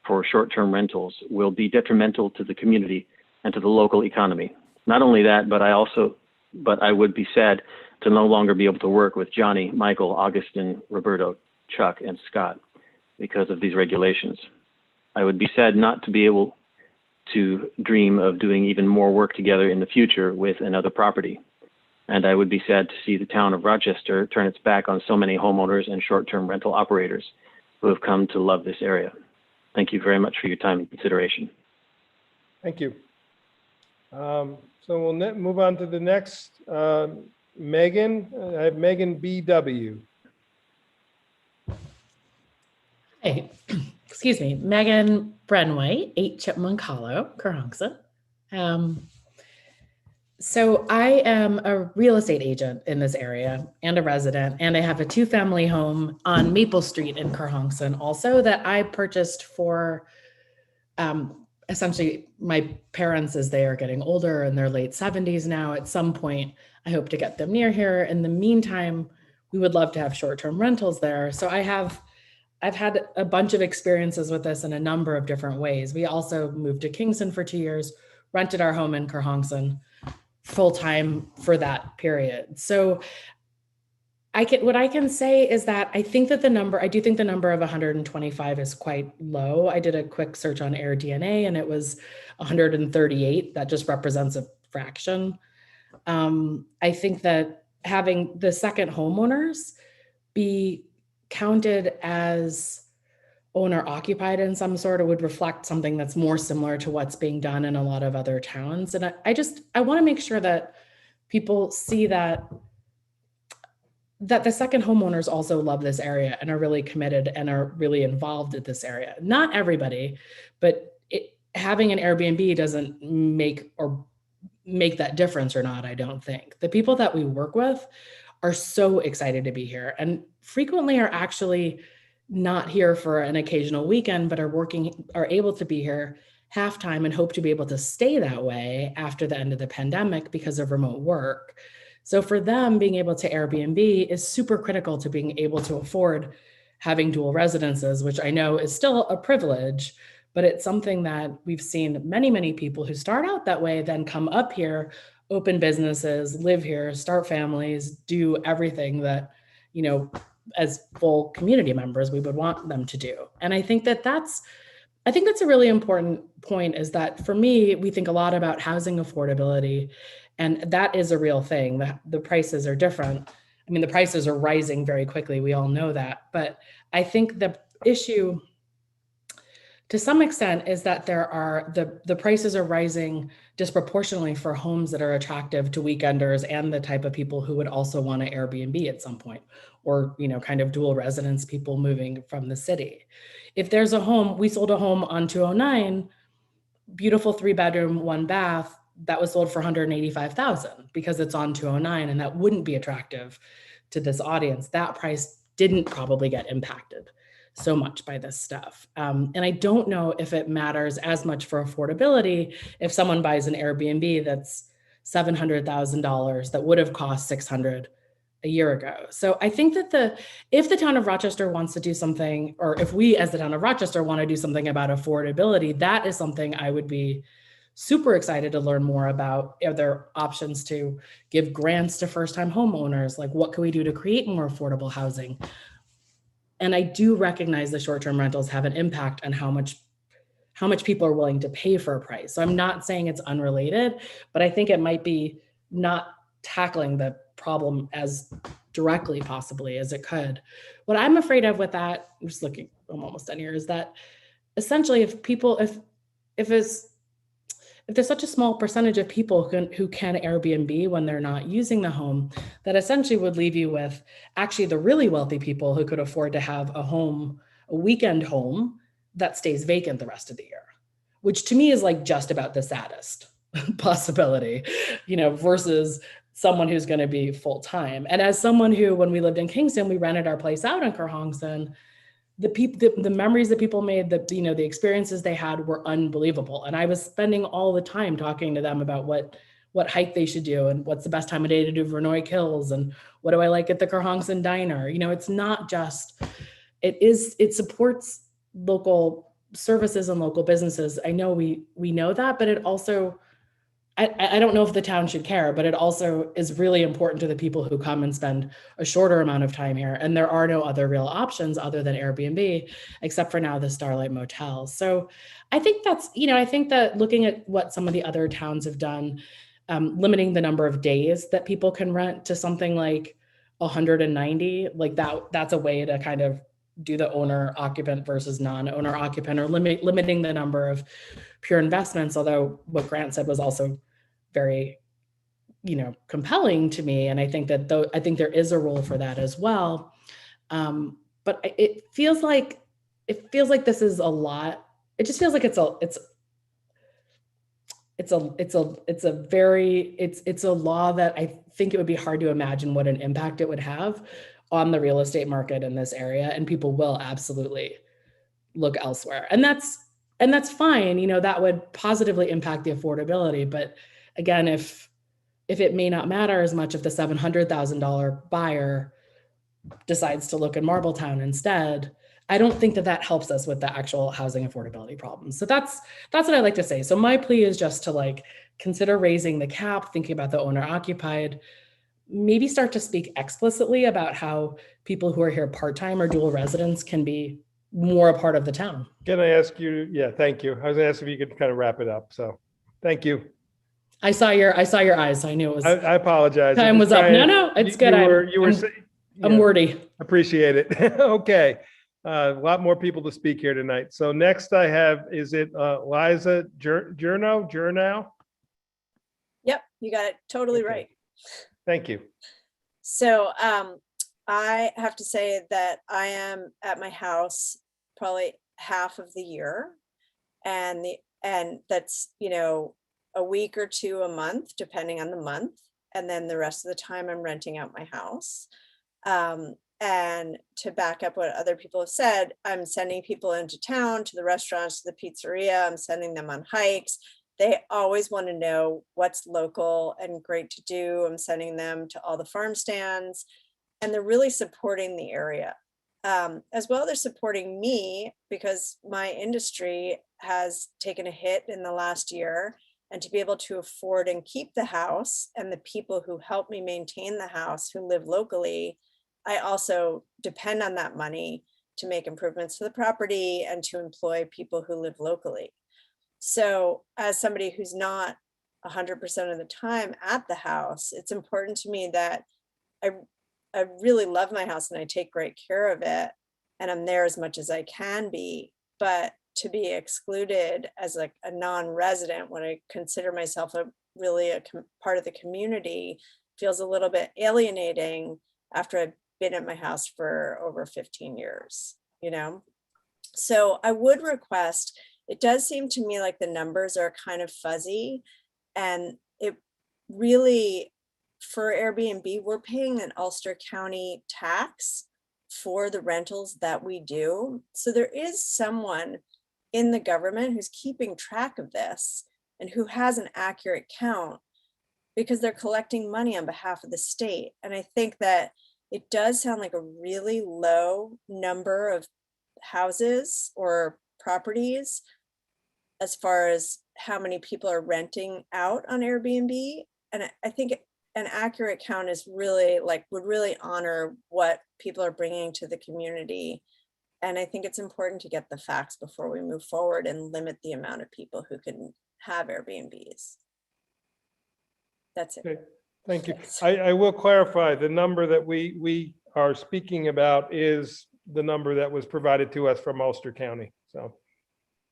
I: for short-term rentals will be detrimental to the community and to the local economy. Not only that, but I would be sad to no longer be able to work with Johnny, Michael, Augustin, Roberto, Chuck, and Scott because of these regulations. I would be sad not to be able to dream of doing even more work together in the future with another property. And I would be sad to see the town of Rochester turn its back on so many homeowners and short-term rental operators who have come to love this area. Thank you very much for your time and consideration.
A: Thank you. So we'll move on to the next. Megan, I have Megan BW.
J: Hey, excuse me, Megan Brenway, 8 Chipmunk Hollow, Kerhonkson. So I am a real estate agent in this area and a resident, and I have a 2-family home on Maple Street in Kerhonkson also that I purchased for essentially my parents as they are getting older in their late 70s now. At some point, I hope to get them near here. In the meantime, we would love to have short-term rentals there. So I've had a bunch of experiences with this in a number of different ways. We also moved to Kingston for 2 years, rented our home in Kerhonkson full-time for that period. So what I can say is that I do think the number of 125 is quite low. I did a quick search on AirDNA and it was 138. That just represents a fraction. I think that having the second homeowners be counted as owner occupied in some sort of would reflect something that's more similar to what's being done in a lot of other towns. And I want to make sure that people see that the second homeowners also love this area and are really committed and are really involved in this area. Not everybody, but having an Airbnb doesn't make that difference or not, I don't think. The people that we work with are so excited to be here and frequently are actually not here for an occasional weekend, but are able to be here half time and hope to be able to stay that way after the end of the pandemic because of remote work. So for them, being able to Airbnb is super critical to being able to afford having dual residences, which I know is still a privilege, but it's something that we've seen many, many people who start out that way then come up here, open businesses, live here, start families, do everything that, as full community members, we would want them to do. And I think that's a really important point, is that for me, we think a lot about housing affordability, and that is a real thing. The prices are different. I mean, the prices are rising very quickly. We all know that. But I think the issue to some extent is that the prices are rising disproportionately for homes that are attractive to weekenders and the type of people who would also want to Airbnb at some point, or kind of dual residence people moving from the city. If there's a home, we sold a home on 209, beautiful 3-bedroom, 1-bath, that was sold for $185,000 because it's on 209, and that wouldn't be attractive to this audience. That price didn't probably get impacted so much by this stuff. And I don't know if it matters as much for affordability if someone buys an Airbnb that's $700,000 that would have cost $600,000 a year ago. So I think that if the town of Rochester wants to do something, or if we as the town of Rochester want to do something about affordability, that is something I would be super excited to learn more about. Are there options to give grants to first-time homeowners? Like, what can we do to create more affordable housing? And I do recognize the short-term rentals have an impact on how much people are willing to pay for a price. So I'm not saying it's unrelated, but I think it might be not tackling the problem as directly possibly as it could. What I'm afraid of with that, I'm just looking, I'm almost done here, is that essentially if there's such a small percentage of people who can Airbnb when they're not using the home, that essentially would leave you with actually the really wealthy people who could afford to have a weekend home that stays vacant the rest of the year, which to me is like just about the saddest possibility, versus someone who's going to be full-time. And as someone who, when we lived in Kingston, we rented our place out in Kerhonkson, the memories that people made, the experiences they had were unbelievable. And I was spending all the time talking to them about what hike they should do and what's the best time of day to do Verneuil Kills and what do I like at the Kerhonkson Diner. It's not just, it supports local services and local businesses. I know we know that, but it also, I don't know if the town should care, but it also is really important to the people who come and spend a shorter amount of time here. And there are no other real options other than Airbnb, except for now the Starlight Motel. So I think that's, I think that looking at what some of the other towns have done, limiting the number of days that people can rent to something like 190, like that's a way to kind of do the owner occupant versus non-owner occupant, or limiting the number of pure investments. Although what Grant said was also very, compelling to me. And I think that I think there is a role for that as well. But it feels like this is a lot. It just feels like it's a law that I think it would be hard to imagine what an impact it would have on the real estate market in this area. And people will absolutely look elsewhere. And that's fine. That would positively impact the affordability. But again, if it may not matter as much if the $700,000 buyer decides to look in Marbletown instead, I don't think that helps us with the actual housing affordability problem. So that's what I like to say. So my plea is just to consider raising the cap, thinking about the owner occupied, maybe start to speak explicitly about how people who are here part-time or dual residents can be more a part of the town.
A: Can I ask you? Yeah, thank you. I was gonna ask if you could kind of wrap it up. So thank you.
J: I saw your eyes, so I knew it was.
A: I apologize.
J: Time was up. No, it's good. I'm wordy.
A: Appreciate it. Okay. A lot more people to speak here tonight. So next I have, is it Liza Jurnow?
K: Yep, you got it totally
A: Okay.
K: right.
A: Thank you.
K: So I have to say that I am at my house probably half of the year, and that's a week or two a month, depending on the month, and then the rest of the time I'm renting out my house. And to back up what other people have said, I'm sending people into town, to the restaurants, to the pizzeria. I'm sending them on hikes. They always want to know what's local and great to do. I'm sending them to all the farm stands, and they're really supporting the area. As well, they're supporting me because my industry has taken a hit in the last year, and to be able to afford and keep the house and the people who help me maintain the house who live locally, I also depend on that money to make improvements to the property and to employ people who live locally. So as somebody who's not 100% of the time at the house, it's important to me that I really love my house and I take great care of it, and I'm there as much as I can be, but to be excluded as a non-resident when I consider myself really a part of the community feels a little bit alienating after I've been at my house for over 15 years, So I would request, it does seem to me like the numbers are kind of fuzzy, and it really, for Airbnb, we're paying an Ulster County tax for the rentals that we do. So there is someone in the government who's keeping track of this and who has an accurate count, because they're collecting money on behalf of the state. And I think that it does sound like a really low number of houses or properties as far as how many people are renting out on Airbnb. And I think an accurate count is really would really honor what people are bringing to the community. And I think it's important to get the facts before we move forward and limit the amount of people who can have Airbnbs. That's it.
A: Okay. Thank you. I will clarify, the number that we are speaking about is the number that was provided to us from Ulster County. So.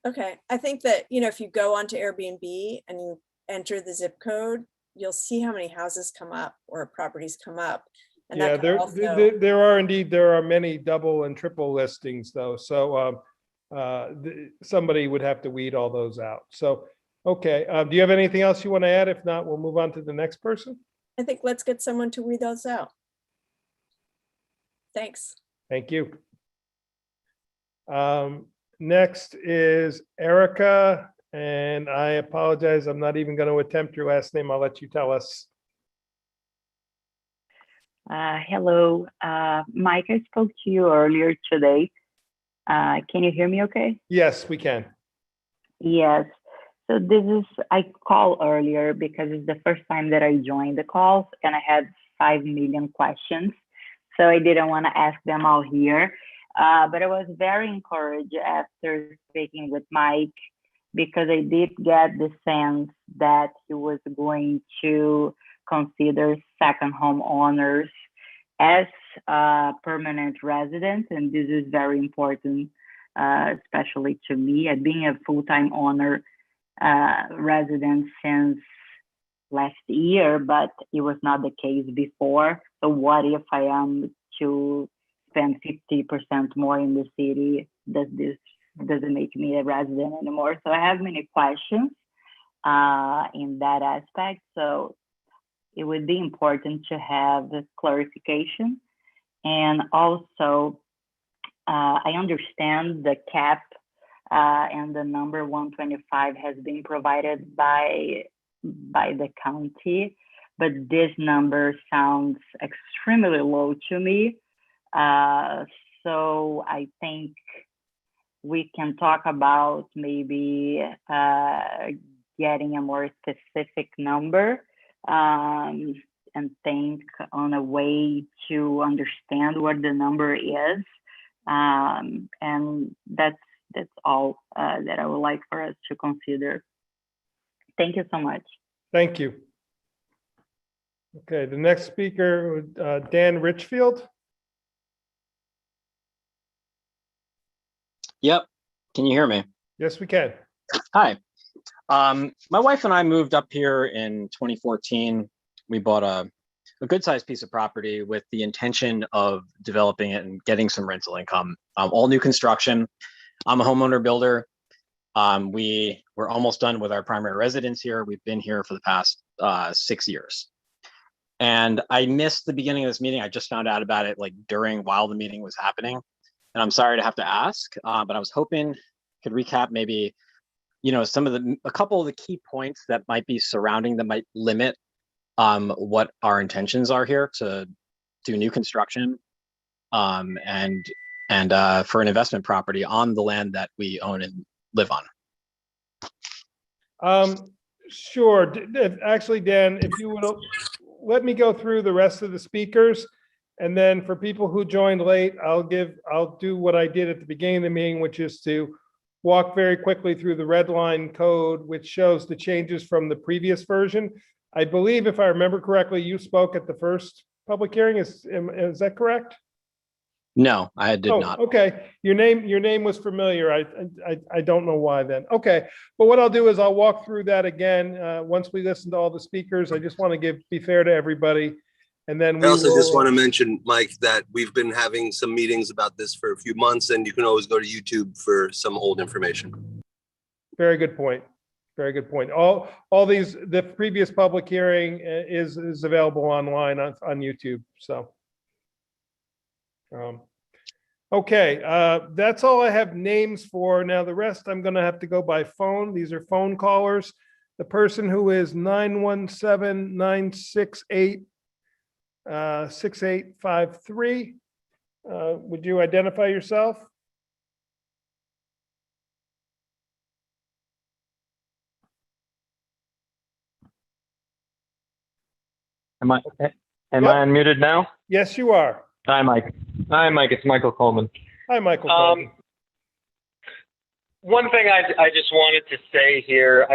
K: Okay. I think that, if you go onto Airbnb and you enter the zip code, you'll see how many houses come up or properties come up. And
A: yeah, there are many double and triple listings though. So somebody would have to weed all those out. So, okay, do you have anything else you want to add? If not, we'll move on to the next person.
K: I think let's get someone to weed those out. Thanks.
A: Thank you. Next is Erica, and I apologize, I'm not even going to attempt your last name. I'll let you tell us.
L: Hello, Mike, I spoke to you earlier today. Can you hear me okay?
A: Yes, we can.
L: Yes. So I called earlier because it's the first time that I joined the calls and I had 5 million questions. So I didn't want to ask them all here. But I was very encouraged after speaking with Mike because I did get the sense that he was going to consider second homeowners as permanent residents, and this is very important, especially to me, at being a full-time owner resident since last year, but it was not the case before. So what if I am to spend 50% more in the city? Doesn't make me a resident anymore? So I have many questions in that aspect. So it would be important to have the clarification. And also, I understand the cap and the number 125 has been provided by the county, but this number sounds extremely low to me. So I think we can talk about maybe getting a more specific number and think on a way to understand what the number is. And that's all that I would like for us to consider. Thank you so much.
A: Thank you. Okay, the next speaker, Dan Richfield.
M: Yep. Can you hear me?
A: Yes, we can.
M: Hi. My wife and I moved up here in 2014. We bought a good sized piece of property with the intention of developing it and getting some rental income. All new construction. I'm a homeowner builder. We were almost done with our primary residence here. We've been here for the past 6 years. And I missed the beginning of this meeting. I just found out about it like while the meeting was happening. And I'm sorry to have to ask, but I was hoping could recap maybe, a couple of the key points that might be surrounding that might limit what our intentions are here to do new construction and for an investment property on the land that we own and live on.
A: Sure. Actually, Dan, if you would let me go through the rest of the speakers. And then for people who joined late, I'll do what I did at the beginning of the meeting, which is to walk very quickly through the red line code, which shows the changes from the previous version. I believe, if I remember correctly, you spoke at the first public hearing. Is that correct?
M: No, I did not.
A: Okay, your name was familiar. I don't know why then. Okay, but what I'll do is I'll walk through that again once we listen to all the speakers. I just want to be fair to everybody. And then
N: I also just want to mention, Mike, that we've been having some meetings about this for a few months, and you can always go to YouTube for some old information.
A: Very good point. Very good point. All the previous public hearing is available online on YouTube. So, okay, that's all I have names for. Now the rest I'm going to have to go by phone. These are phone callers. The person who is 917-968. 6853. Would you identify yourself?
O: Am I unmuted now?
A: Yes, you are.
O: Hi, Mike. It's Michael Coleman.
A: Hi, Michael Coleman.
O: One thing I just wanted to say here,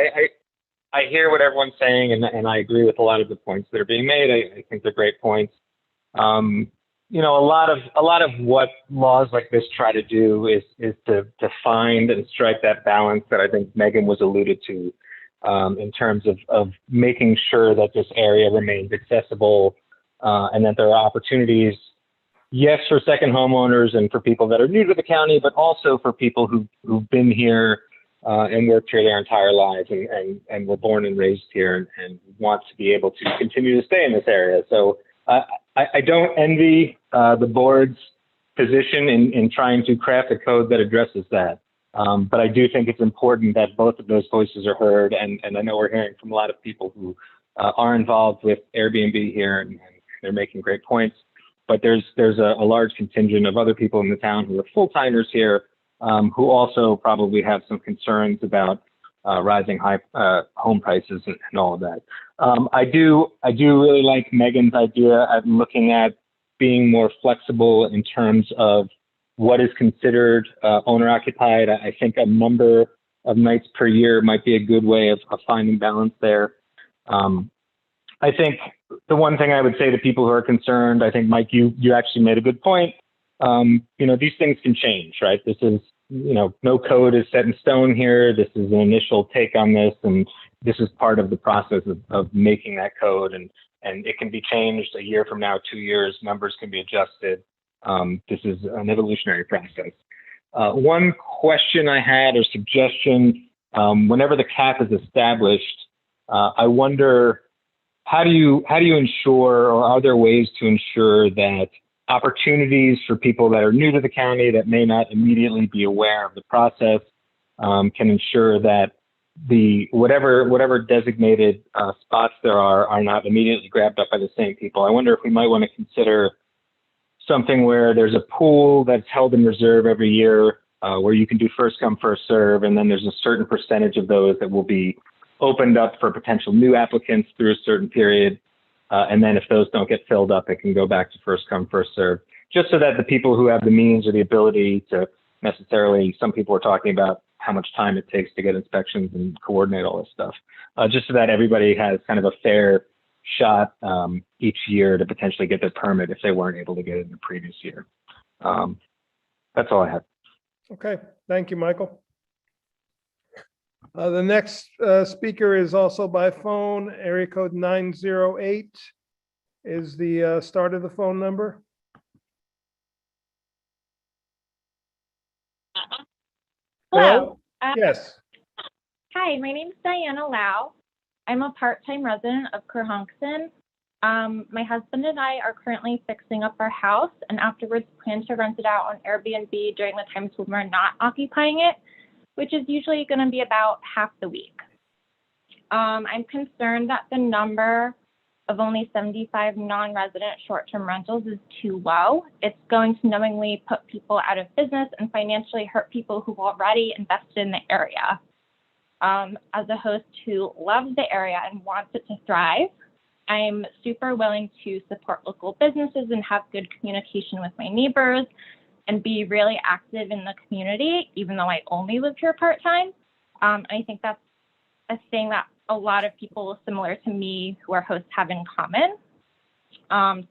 O: I hear what everyone's saying, and I agree with a lot of the points that are being made. I think they're great points. A lot of what laws like this try to do is to find and strike that balance that I think Megan was alluded to in terms of making sure that this area remains accessible and that there are opportunities yes, for second homeowners and for people that are new to the county, but also for people who've been here and worked here their entire lives and were born and raised here and want to be able to continue to stay in this area. So I don't envy the board's position in trying to craft a code that addresses that. But I do think it's important that both of those voices are heard. And I know we're hearing from a lot of people who are involved with Airbnb here, and they're making great points. But there's a large contingent of other people in the town who are full-timers here, who also probably have some concerns about rising home prices and all of that. I do really like Megan's idea of looking at being more flexible in terms of what is considered owner occupied. I think a number of nights per year might be a good way of finding balance there. I think the one thing I would say to people who are concerned, I think, Mike, you actually made a good point. These things can change, right? This is, no code is set in stone here. This is an initial take on this, and this is part of the process of making that code. And it can be changed a year from now, 2 years, numbers can be adjusted. This is an evolutionary process. One question I had or suggestion, whenever the cap is established, I wonder, how do you ensure, or are there ways to ensure that opportunities for people that are new to the county that may not immediately be aware of the process can ensure that the whatever designated spots there are not immediately grabbed up by the same people? I wonder if we might want to consider something where there's a pool that's held in reserve every year where you can do first come, first serve, and then there's a certain percentage of those that will be opened up for potential new applicants through a certain period. And then if those don't get filled up, it can go back to first come, first serve, just so that the people who have the means or the ability to necessarily, some people are talking about how much time it takes to get inspections and coordinate all this stuff, just so that everybody has kind of a fair shot each year to potentially get their permit if they weren't able to get it in the previous year. That's all I have.
A: Okay, thank you, Michael. The next speaker is also by phone. Area code 908 is the start of the phone number.
P: Hello.
A: Yes.
P: Hi, my name is Diana Lau. I'm a part-time resident of Kerhonkson. My husband and I are currently fixing up our house and afterwards plan to rent it out on Airbnb during the times when we're not occupying it, which is usually going to be about half the week. I'm concerned that the number of only 75 non-resident short-term rentals is too low. It's going to knowingly put people out of business and financially hurt people who've already invested in the area. As a host who loves the area and wants it to thrive, I'm super willing to support local businesses and have good communication with my neighbors and be really active in the community, even though I only live here part-time. I think that's a thing that a lot of people similar to me who are hosts have in common.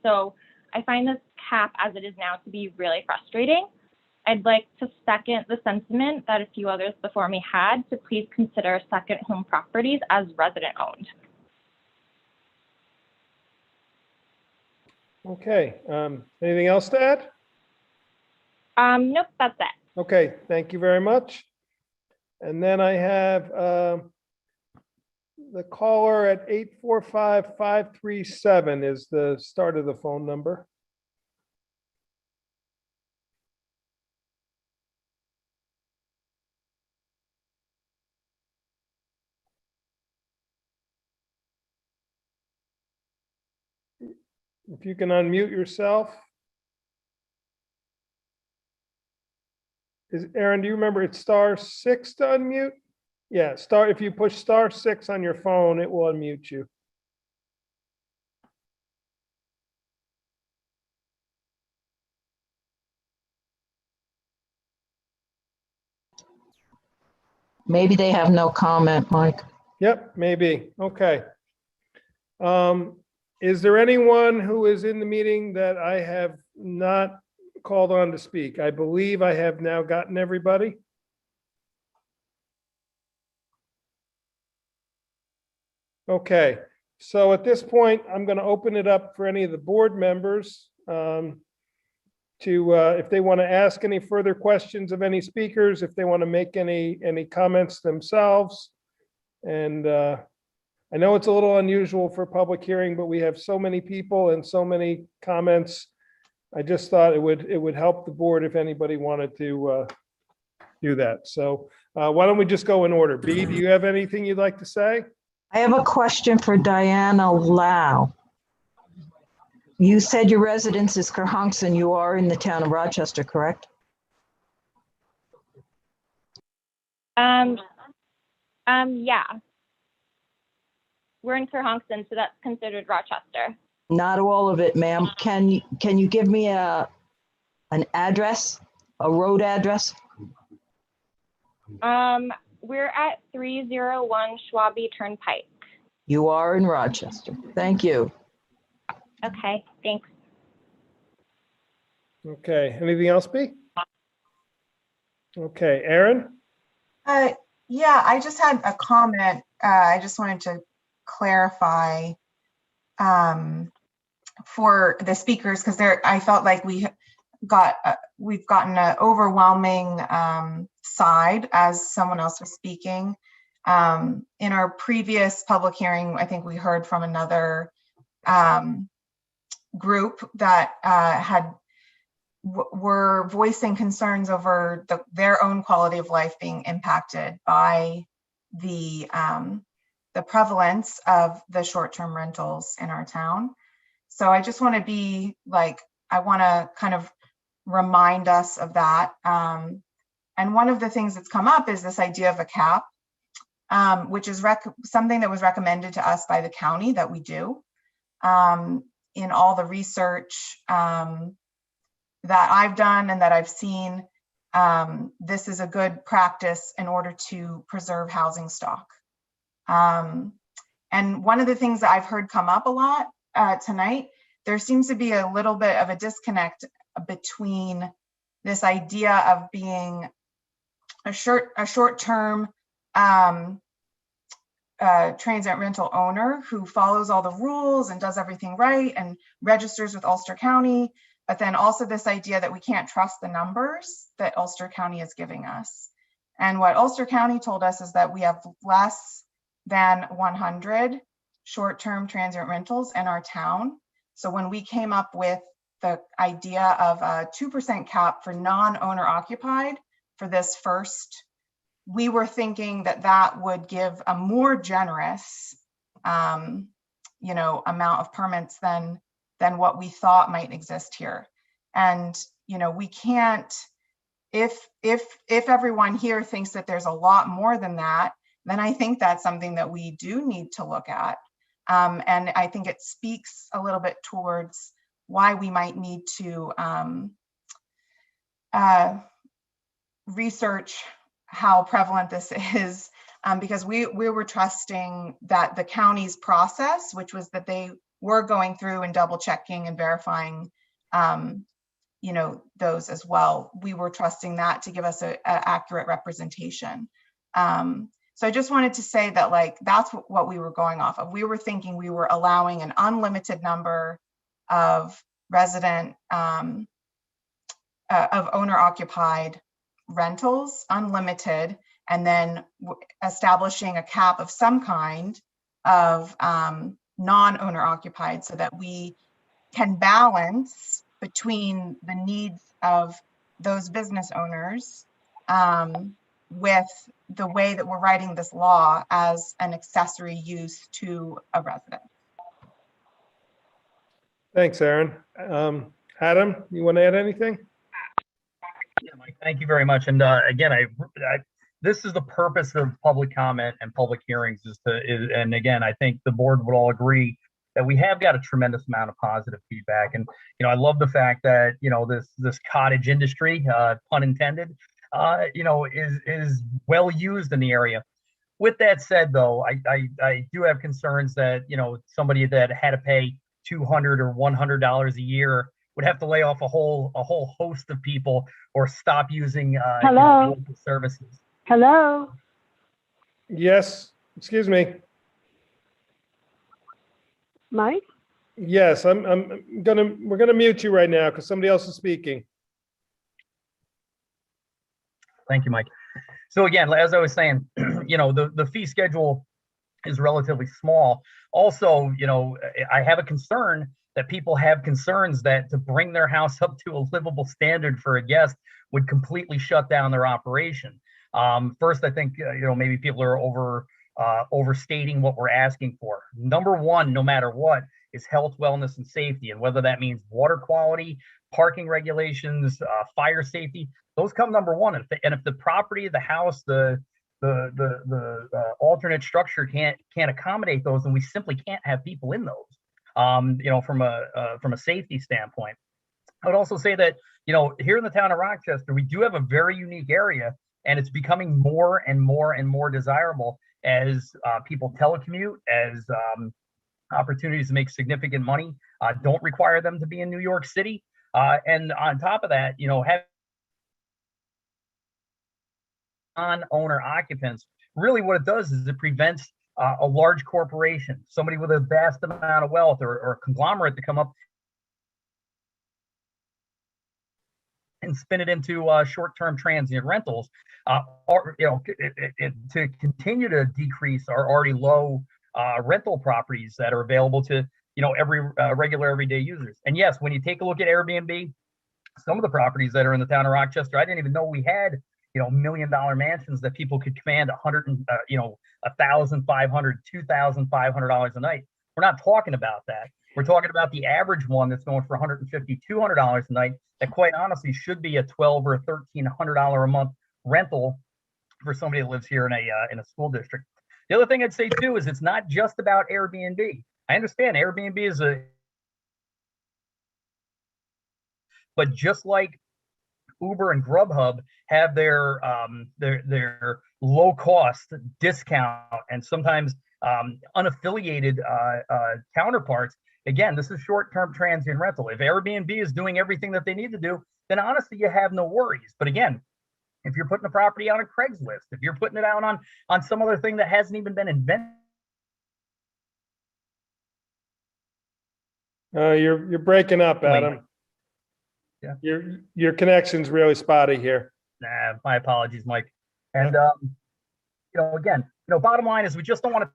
P: So I find this cap as it is now to be really frustrating. I'd like to second the sentiment that a few others before me had to please consider second home properties as resident owned.
A: Okay, anything else to add?
P: Nope, that's it.
A: Okay, thank you very much. And then I have the caller at 845-537 is the start of the phone number. If you can unmute yourself. Aaron, do you remember it's *6 to unmute? Yeah, if you push *6 on your phone, it will unmute you.
C: Maybe they have no comment, Mike.
A: Yep, maybe. Okay. Is there anyone who is in the meeting that I have not called on to speak? I believe I have now gotten everybody. Okay, so at this point, I'm going to open it up for any of the board members. if they want to ask any further questions of any speakers, if they want to make any comments themselves. And I know it's a little unusual for public hearing, but we have so many people and so many comments. I just thought it would help the board if anybody wanted to do that. So why don't we just go in order? B, do you have anything you'd like to say?
Q: I have a question for Diana Lau. You said your residence is Kerhonkson. You are in the town of Rochester, correct?
P: Yeah. We're in Kerhonkson, so that's considered Rochester.
Q: Not all of it, ma'am. Can you give me an address, a road address?
P: We're at 301 Schwabe Turnpike.
Q: You are in Rochester. Thank you.
P: Okay, thanks.
A: Okay, anything else, B? Okay, Aaron?
R: Yeah, I just had a comment. I just wanted to clarify for the speakers, because I felt like we've gotten an overwhelming side as someone else was speaking. In our previous public hearing, I think we heard from another group that were voicing concerns over their own quality of life being impacted by the prevalence of the short-term rentals in our town. So I just want to I want to kind of remind us of that. And one of the things that's come up is this idea of a cap, which is something that was recommended to us by the county that we do. In all the research that I've done and that I've seen, this is a good practice in order to preserve housing stock. And one of the things that I've heard come up a lot tonight, there seems to be a little bit of a disconnect between this idea of being a short-term transient rental owner who follows all the rules and does everything right and registers with Ulster County, but then also this idea that we can't trust the numbers that Ulster County is giving us. And what Ulster County told us is that we have less than 100 short-term transient rentals in our town. So when we came up with the idea of a 2% cap for non-owner occupied for this first, we were thinking that that would give a more generous, amount of permits than what we thought might exist here. And, we can't, if everyone here thinks that there's a lot more than that, then I think that's something that we do need to look at. And I think it speaks a little bit towards why we might need to research how prevalent this is, because we were trusting that the county's process, which was that they were going through and double checking and verifying, those as well. We were trusting that to give us an accurate representation. So I just wanted to say that that's what we were going off of. We were thinking we were allowing an unlimited number of resident, of owner occupied rentals, unlimited, and then establishing a cap of some kind of non-owner occupied so that we can balance between the needs of those business owners with the way that we're writing this law as an accessory use to a residence.
A: Thanks, Aaron. Adam, you want to add anything?
S: Yeah, Mike, thank you very much. And again, this is the purpose of public comment and public hearings and again, I think the board would all agree that we have got a tremendous amount of positive feedback. And, I love the fact that, this cottage industry, pun intended, is well used in the area. With that said, though, I do have concerns that, somebody that had to pay $200 or $100 a year would have to lay off a whole host of people or stop using local services.
G: Hello.
A: Yes, excuse me.
G: Mike?
A: Yes, we're gonna mute you right now because somebody else is speaking.
S: Thank you, Mike. So again, as I was saying, the fee schedule is relatively small. Also, I have a concern that people have concerns that to bring their house up to a livable standard for a guest would completely shut down their operation. First, I think, maybe people are overstating what we're asking for. Number one, no matter what, is health, wellness, and safety. And whether that means water quality, parking regulations, fire safety, those come number one. And if the property, the house, the alternate structure can't accommodate those, then we simply can't have people in those. From a safety standpoint, I would also say that here in the town of Rochester, we do have a very unique area, and it's becoming more and more and more desirable as people telecommute, as opportunities to make significant money don't require them to be in New York City. And on top of that, having non-owner occupants, really what it does is it prevents a large corporation, somebody with a vast amount of wealth or a conglomerate to come up and spin it into short-term transient rentals, to continue to decrease our already low rental properties that are available to every regular everyday users. And yes, when you take a look at Airbnb, some of the properties that are in the town of Rochester, I didn't even know we had $1 million mansions that people could command $1,500, $2,500 a night. We're not talking about that. We're talking about the average one that's going for $150, $200 a night. That quite honestly should be a $1,200 or $1,300 a month rental for somebody that lives here in a school district. The other thing I'd say too is it's not just about Airbnb. I understand Airbnb but just like Uber and Grubhub have their low cost discount and sometimes unaffiliated counterparts. Again, this is short-term transient rental. If Airbnb is doing everything that they need to do, then honestly, you have no worries. But again, if you're putting a property on a Craigslist, if you're putting it out on some other thing that hasn't even been invented.
A: You're breaking up, Adam.
S: Yeah.
A: Your connection's really spotty here.
S: Nah, my apologies, Mike. And again, bottom line is we just don't want to.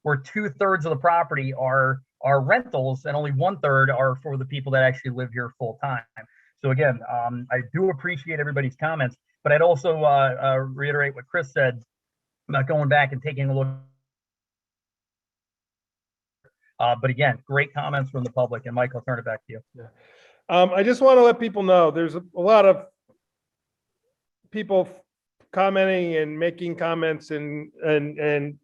S: Where 2/3 of the property are rentals and only 1/3 are for the people that actually live here full time. So again, I do appreciate everybody's comments, but I'd also reiterate what Chris said about going back and taking a look. But again, great comments from the public. And Mike, I'll turn it back to you.
A: Yeah. I just want to let people know there's a lot of people commenting and making comments and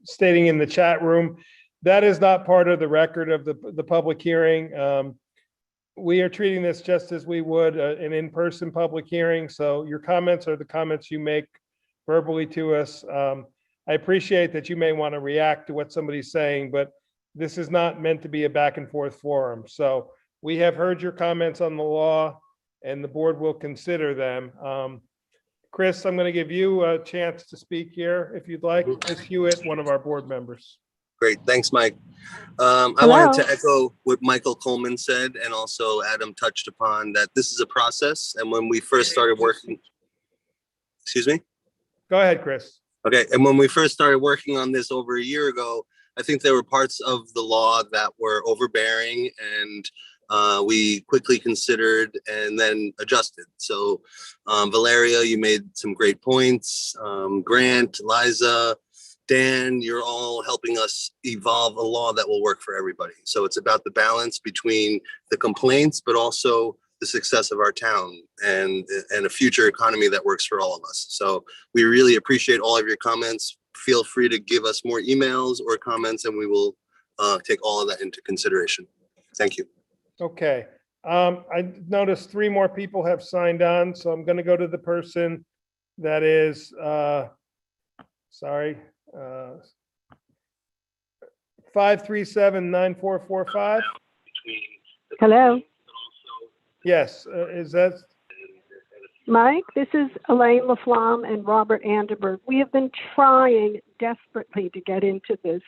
A: stating in the chat room. That is not part of the record of the public hearing. We are treating this just as we would an in-person public hearing. So your comments are the comments you make verbally to us. I appreciate that you may want to react to what somebody's saying, but this is not meant to be a back and forth forum. So we have heard your comments on the law and the board will consider them. Chris, I'm going to give you a chance to speak here if you'd like. Chris Hewitt, one of our board members.
N: Great, thanks, Mike. I wanted to echo what Michael Coleman said, and also Adam touched upon that this is a process. And when we first started working, excuse me?
A: Go ahead, Chris.
N: Okay, and when we first started working on this over a year ago, I think there were parts of the law that were overbearing, and we quickly considered and then adjusted. So Valeria, you made some great points. Grant, Liza, Dan, you're all helping us evolve a law that will work for everybody. So it's about the balance between the complaints, but also the success of our town and a future economy that works for all of us. So we really appreciate all of your comments. Feel free to give us more emails or comments, and we will take all of that into consideration. Thank you.
A: Okay. I noticed 3 more people have signed on, so I'm going to go to the person that is, 537-9445.
T: Hello,
A: Yes, is that,
T: Mike. This is Elaine Laflamme and Robert Anderberg. We have been trying desperately to get into this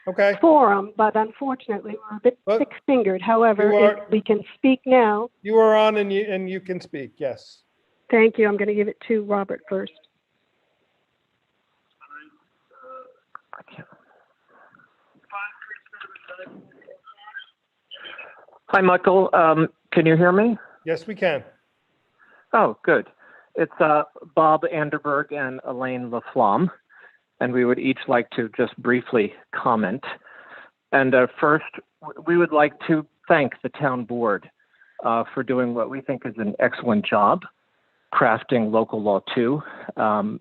A: Okay.
T: forum, but unfortunately, we're a bit
A: Well,
T: thick-fingered. However,
A: you are-
T: if we can speak now,
A: You are on and you can speak, yes.
T: thank you. I'm going to give it to Robert first.
U: Hi, Michael. Can you hear me?
A: Yes, we can.
U: Oh, good. It's Bob Anderberg and Elaine Laflamme, and we would each like to just briefly comment. And first, we would like to thank the town board for doing what we think is an excellent job crafting local law 2.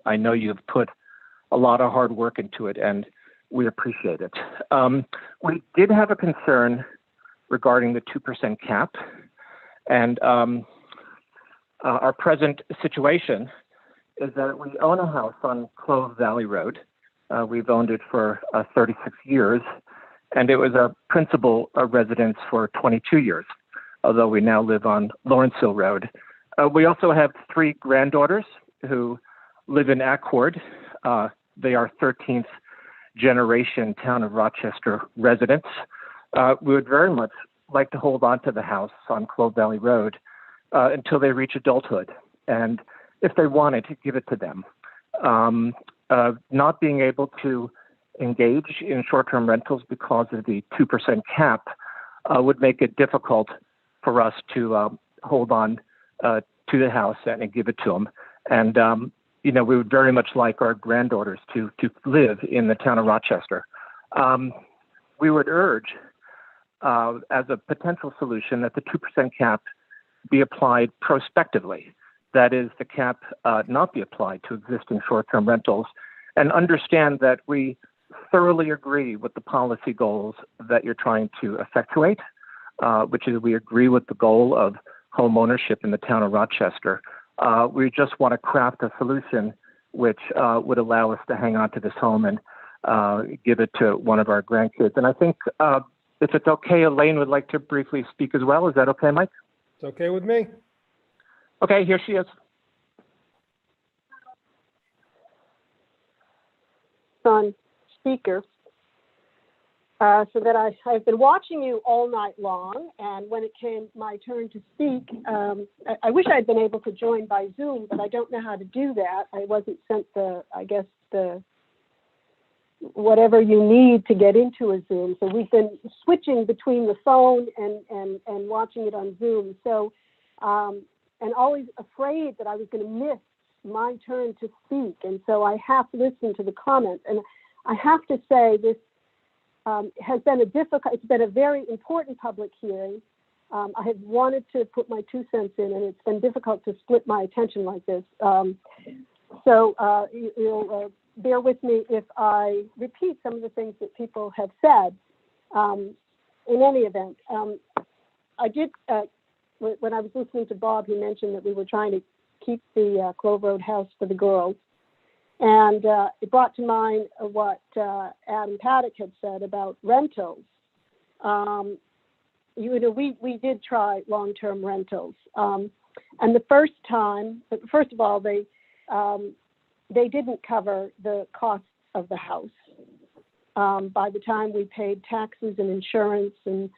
U: I know you've put a lot of hard work into it, and we appreciate it. We did have a concern regarding the 2% cap, and our present situation is that we own a house on Clove Valley Road. We've owned it for 36 years, and it was a principal residence for 22 years, although we now live on Lawrenceville Road. We also have 3 granddaughters who live in Accord. They are 13th generation town of Rochester residents. We would very much like to hold on to the house on Clove Valley Road until they reach adulthood. And if they wanted to give it to them. Not being able to engage in short-term rentals because of the 2% cap would make it difficult for us to hold on to the house and give it to them. And, we would very much like our granddaughters to live in the town of Rochester. We would urge, as a potential solution, that the 2% cap be applied prospectively. That is, the cap not be applied to existing short-term rentals, and understand that we thoroughly agree with the policy goals that you're trying to effectuate, which is we agree with the goal of home ownership in the town of Rochester. We just want to craft a solution which would allow us to hang on to this home and give it to one of our grandkids. And I think if it's okay, Elaine would like to briefly speak as well. Is that okay, Mike?
A: It's okay with me.
U: Okay, here she is.
T: On speaker, so that I've been watching you all night long, and when it came my turn to speak, I wish I'd been able to join by Zoom, but I don't know how to do that. I wasn't sent the whatever you need to get into a Zoom. So we've been switching between the phone and watching it on Zoom. So, and always afraid that I was going to miss my turn to speak. And so I have to listen to the comments. And I have to say this has been it's been a very important public hearing. I have wanted to put my 2 cents in, and it's been difficult to split my attention like this. So you'll bear with me if I repeat some of the things that people have said. In any event, I did, when I was listening to Bob, he mentioned that we were trying to keep the Clove Road house for the girls. And it brought to mind what Adam Paddock had said about rentals. We did try long-term rentals. And the first time, first of all, they didn't cover the costs of the house. By the time we paid taxes and insurance and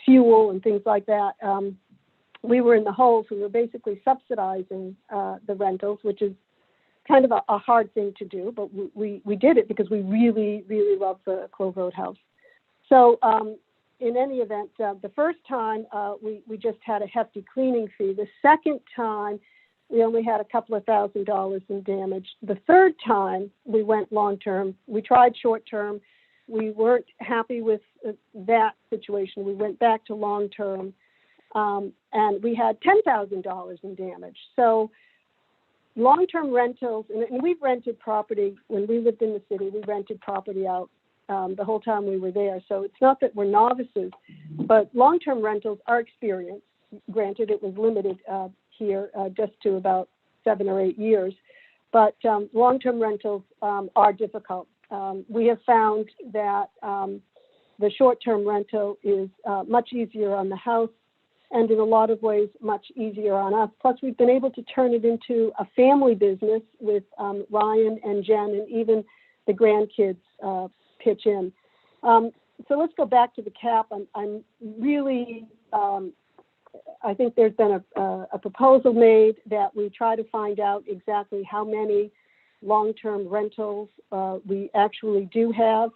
T: fuel and things like that, we were in the hole. So we were basically subsidizing the rentals, which is kind of a hard thing to do, but we did it because we really, really love the Clove Road house. So in any event, the first time we just had a hefty cleaning fee. The second time, we only had a couple of $1,000s in damage. The third time we went long-term. We tried short-term. We weren't happy with that situation. We went back to long-term, and we had $10,000 in damage. So long-term rentals, and we've rented property when we lived in the city. We rented property out the whole time we were there. So it's not that we're novices, but long-term rentals are experienced. Granted, it was limited here just to about 7 or 8 years, but long-term rentals are difficult. We have found that the short-term rental is much easier on the house, and in a lot of ways, much easier on us. Plus, we've been able to turn it into a family business with Ryan and Jen, and even the grandkids pitch in. So let's go back to the cap. I'm really, I think there's been a proposal made that we try to find out exactly how many long-term rentals we actually do have.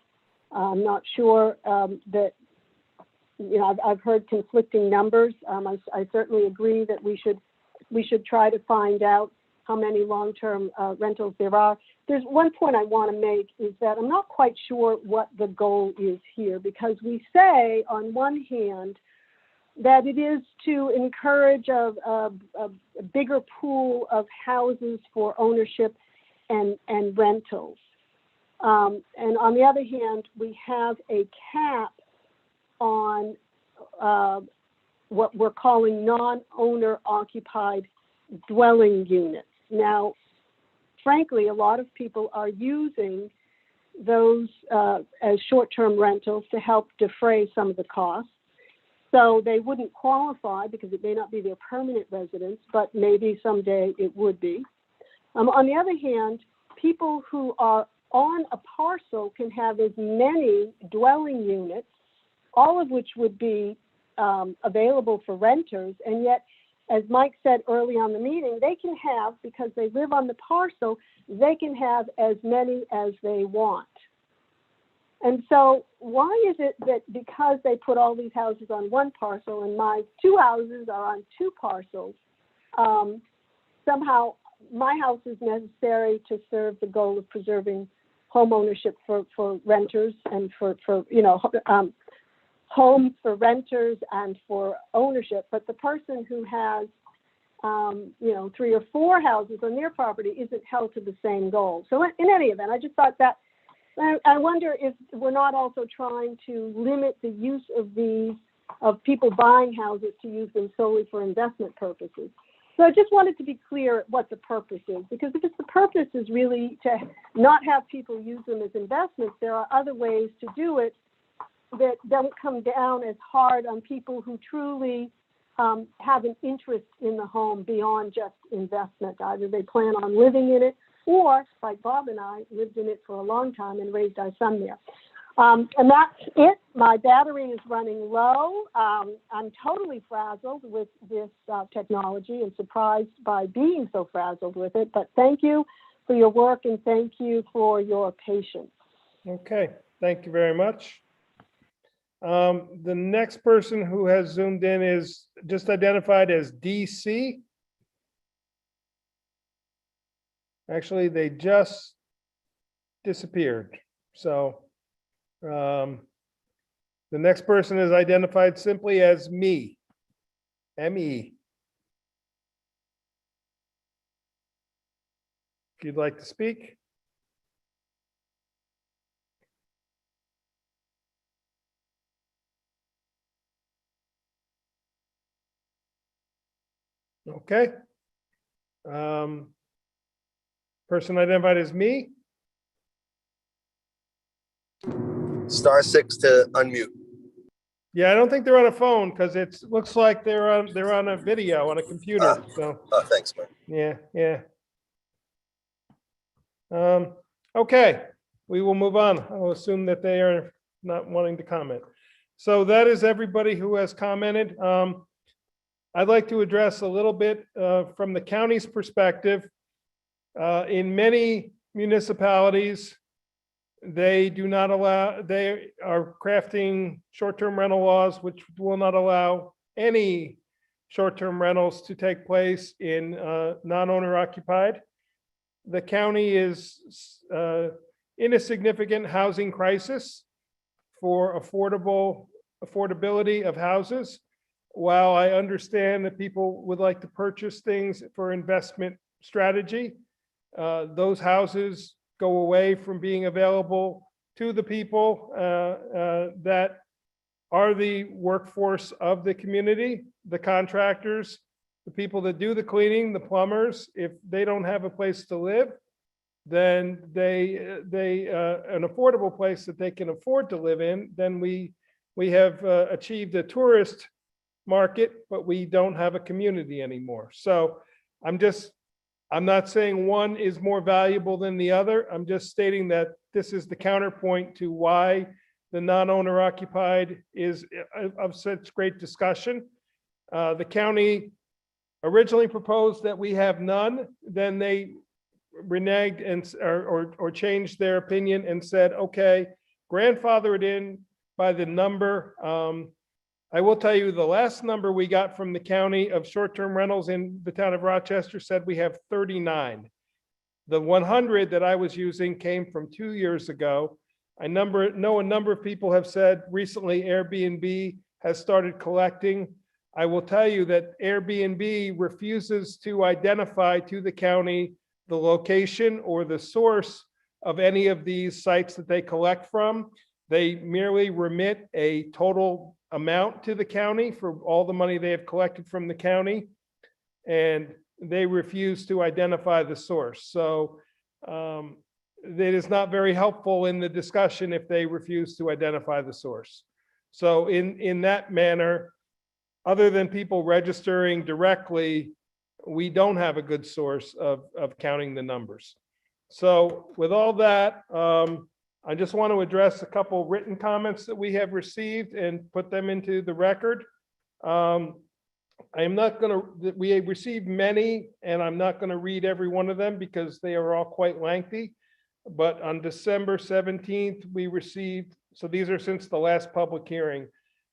T: I'm not sure that, you know, I've heard conflicting numbers. I certainly agree that we should try to find out how many long-term rentals there are. There's one point I want to make is that I'm not quite sure what the goal is here, because we say on one hand that it is to encourage a bigger pool of houses for ownership and rentals. And on the other hand, we have a cap on what we're calling non-owner occupied dwelling units. Now, frankly, a lot of people are using those as short-term rentals to help defray some of the costs. So they wouldn't qualify because it may not be their permanent residence, but maybe someday it would be. On the other hand, people who are on a parcel can have as many dwelling units, all of which would be available for renters, and yet, as Mike said early on the meeting, they can have, because they live on the parcel, they can have as many as they want. And so why is it that because they put all these houses on one parcel and my two houses are on two parcels, somehow my house is necessary to serve the goal of preserving home ownership for renters and for you know, homes for renters and for ownership, but the person who has, you know, 3 or 4 houses on their property isn't held to the same goal. So in any event, I just thought that, I wonder if we're not also trying to limit the use of these, of people buying houses to use them solely for investment purposes. So I just wanted to be clear what the purpose is, because if the purpose is really to not have people use them as investments, there are other ways to do it that don't come down as hard on people who truly have an interest in the home beyond just investment. Either they plan on living in it, or like Bob and I lived in it for a long time and raised our son there. And that's it. My battery is running low. I'm totally frazzled with this technology and surprised by being so frazzled with it. But thank you for your work and thank you for your patience.
A: Okay, thank you very much. The next person who has zoomed in is just identified as DC. Actually, they just disappeared. So the next person is identified simply as me, M-E. If you'd like to speak. Okay. Person identified as me.
N: *6 to unmute.
A: Yeah, I don't think they're on a phone because it looks like they're on a video on a computer. So.
N: Thanks, Mike.
A: Yeah. Okay, we will move on. I'll assume that they are not wanting to comment. So that is everybody who has commented. I'd like to address a little bit from the county's perspective. In many municipalities, they are crafting short-term rental laws which will not allow any short-term rentals to take place in non-owner occupied. The county is in a significant housing crisis for affordability of houses. While I understand that people would like to purchase things for investment strategy, those houses go away from being available to the people that are the workforce of the community, the contractors, the people that do the cleaning, the plumbers. If they don't have a place to live, then an affordable place that they can afford to live in, then we have achieved a tourist market, but we don't have a community anymore. So I'm not saying one is more valuable than the other. I'm just stating that this is the counterpoint to why the non-owner occupied is of such great discussion. The county originally proposed that we have none, then they reneged and or changed their opinion and said, okay, grandfather it in by the number. I will tell you the last number we got from the county of short-term rentals in the town of Rochester said we have 39. The 100 that I was using came from 2 years ago. I know a number of people have said recently Airbnb has started collecting. I will tell you that Airbnb refuses to identify to the county the location or the source of any of these sites that they collect from. They merely remit a total amount to the county for all the money they have collected from the county, and they refuse to identify the source. So it is not very helpful in the discussion if they refuse to identify the source. So in that manner, other than people registering directly, we don't have a good source of counting the numbers. So with all that, I just want to address a couple written comments that we have received and put them into the record. I'm not going to, we have received many, and I'm not going to read every one of them because they are all quite lengthy. But on December 17th, we received, so these are since the last public hearing,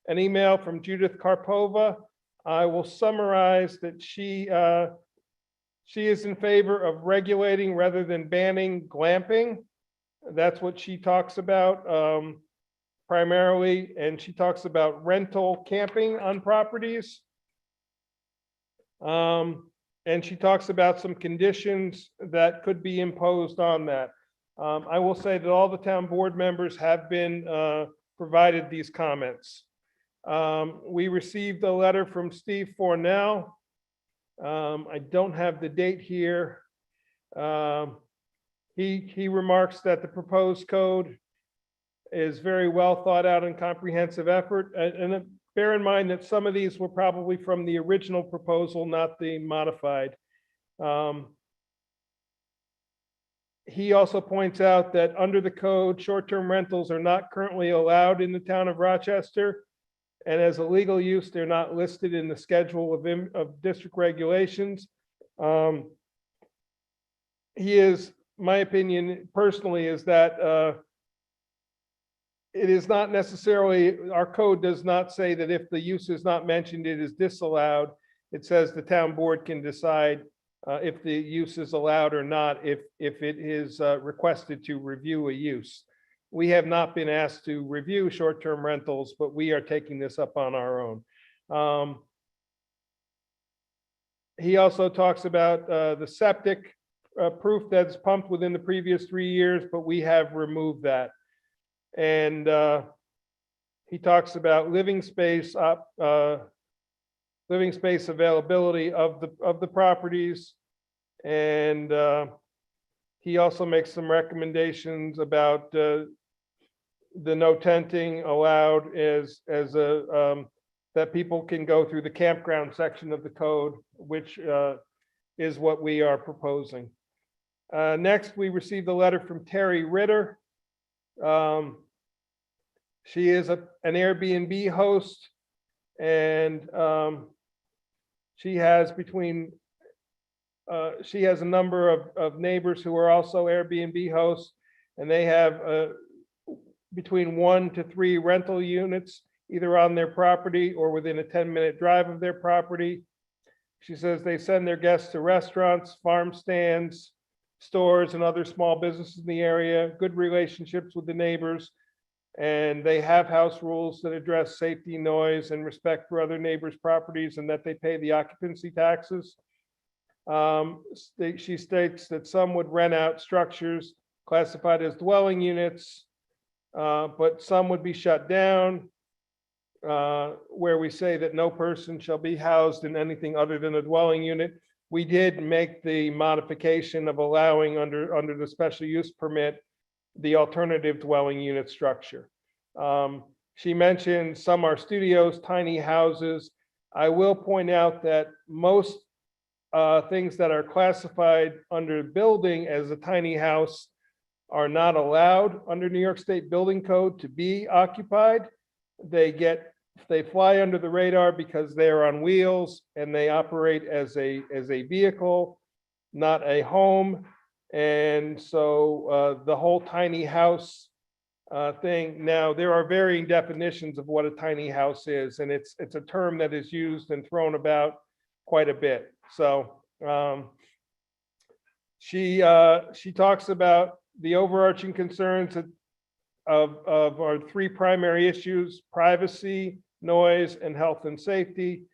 A: an email from Judith Karpova. I will summarize that she is in favor of regulating rather than banning glamping. That's what she talks about primarily, and she talks about rental camping on properties. And she talks about some conditions that could be imposed on that. I will say that all the town board members have been provided these comments. We received a letter from Steve Fornell. I don't have the date here. He remarks that the proposed code is very well thought out and comprehensive effort. And bear in mind that some of these were probably from the original proposal, not the modified. He also points out that under the code, short-term rentals are not currently allowed in the town of Rochester. And as a legal use, they're not listed in the schedule of district regulations. My opinion personally is that it is not necessarily, our code does not say that if the use is not mentioned, it is disallowed. It says the town board can decide if the use is allowed or not, if it is requested to review a use. We have not been asked to review short-term rentals, but we are taking this up on our own. He also talks about the septic proof that's pumped within the previous 3 years, but we have removed that. And he talks about living space availability of the properties. And he also makes some recommendations about the no tenting allowed as that people can go through the campground section of the code, which is what we are proposing. Next, we received a letter from Terry Ritter. She is an Airbnb host, and she has a number of neighbors who are also Airbnb hosts, and they have between 1 to 3 rental units, either on their property or within a 10-minute drive of their property. She says they send their guests to restaurants, farm stands, stores, and other small businesses in the area, good relationships with the neighbors, and they have house rules that address safety, noise, and respect for other neighbors' properties, and that they pay the occupancy taxes. She states that some would rent out structures classified as dwelling units, but some would be shut down, where we say that no person shall be housed in anything other than a dwelling unit. We did make the modification of allowing under the special use permit the alternative dwelling unit structure. She mentioned some are studios, tiny houses. I will point out that most things that are classified under building as a tiny house are not allowed under New York State Building Code to be occupied. They fly under the radar because they are on wheels and they operate as a vehicle, not a home. And so the whole tiny house thing. Now, there are varying definitions of what a tiny house is, and it's a term that is used and thrown about quite a bit. So she talks about the overarching concerns of our three primary issues: privacy, noise, and health and safety.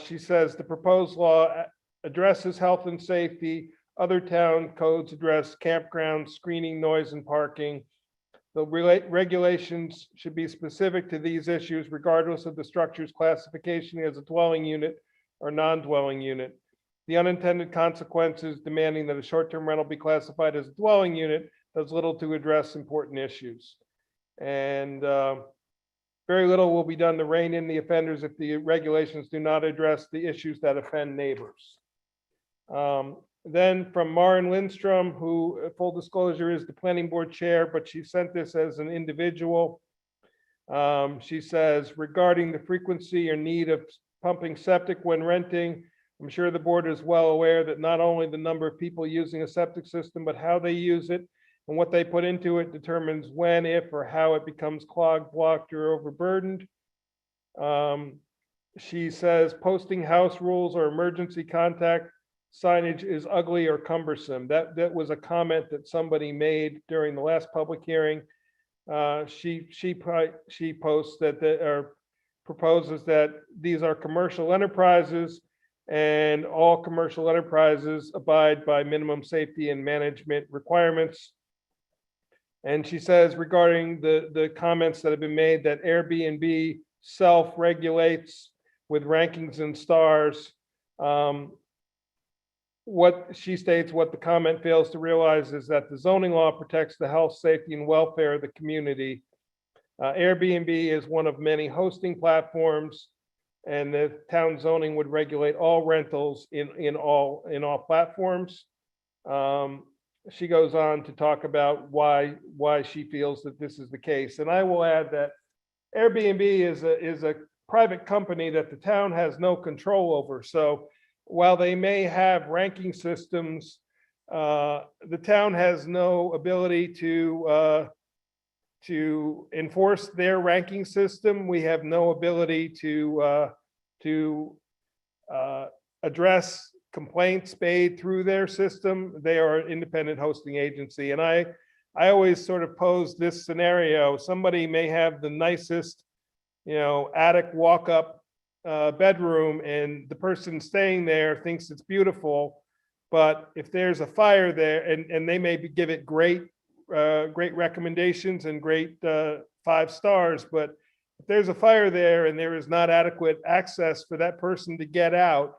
A: She says the proposed law addresses health and safety. Other town codes address campgrounds, screening, noise, and parking. The regulations should be specific to these issues regardless of the structure's classification as a dwelling unit or non-dwelling unit. The unintended consequences demanding that a short-term rental be classified as a dwelling unit does little to address important issues. And very little will be done to rein in the offenders if the regulations do not address the issues that offend neighbors. Then from Maren Lindstrom, who, full disclosure, is the planning board chair, but she sent this as an individual. She says, regarding the frequency or need of pumping septic when renting, I'm sure the board is well aware that not only the number of people using a septic system, but how they use it and what they put into it determines when, if, or how it becomes clogged, blocked, or overburdened. She says posting house rules or emergency contact signage is ugly or cumbersome. That was a comment that somebody made during the last public hearing. She posts that or proposes that these are commercial enterprises and all commercial enterprises abide by minimum safety and management requirements. And she says regarding the comments that have been made that Airbnb self-regulates with rankings and stars, what she states, what the comment fails to realize is that the zoning law protects the health, safety, and welfare of the community. Airbnb is one of many hosting platforms, and the town zoning would regulate all rentals in all platforms. She goes on to talk about why she feels that this is the case. And I will add that Airbnb is a private company that the town has no control over. So while they may have ranking systems, the town has no ability to enforce their ranking system. We have no ability to address complaints made through their system. They are an independent hosting agency. And I always sort of pose this scenario. Somebody may have the nicest, attic walk-up bedroom, and the person staying there thinks it's beautiful. But if there's a fire there, and they may give it great recommendations and great 5 stars, but if there's a fire there and there is not adequate access for that person to get out,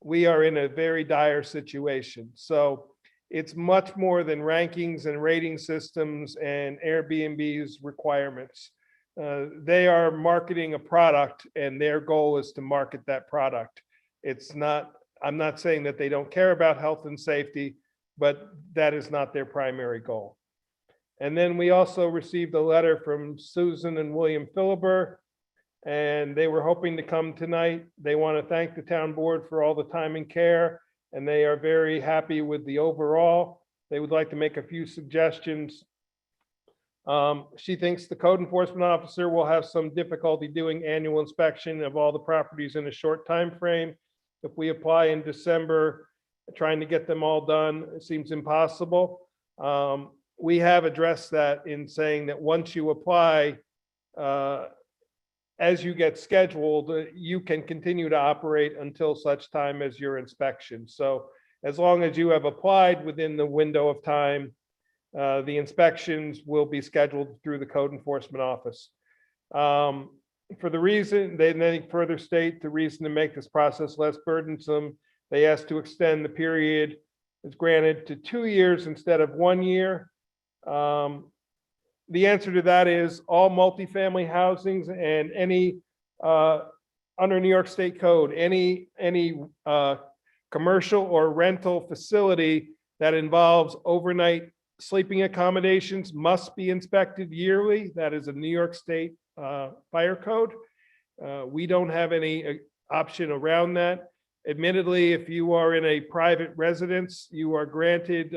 A: we are in a very dire situation. So it's much more than rankings and rating systems and Airbnb's requirements. They are marketing a product, and their goal is to market that product. I'm not saying that they don't care about health and safety, but that is not their primary goal. And then we also received a letter from Susan and William Philibert, and they were hoping to come tonight. They want to thank the town board for all the time and care, and they are very happy with the overall. They would like to make a few suggestions. She thinks the code enforcement officer will have some difficulty doing annual inspection of all the properties in a short time frame. If we apply in December, trying to get them all done, it seems impossible. We have addressed that in saying that once you apply, as you get scheduled, you can continue to operate until such time as your inspection. So as long as you have applied within the window of time, the inspections will be scheduled through the code enforcement office. For the reason, they further state the reason to make this process less burdensome, they asked to extend the period is granted to 2 years instead of 1 year. The answer to that is all multifamily housings and any under New York State code, any commercial or rental facility that involves overnight sleeping accommodations must be inspected yearly. That is a New York State fire code. We don't have any option around that. Admittedly, if you are in a private residence, you are granted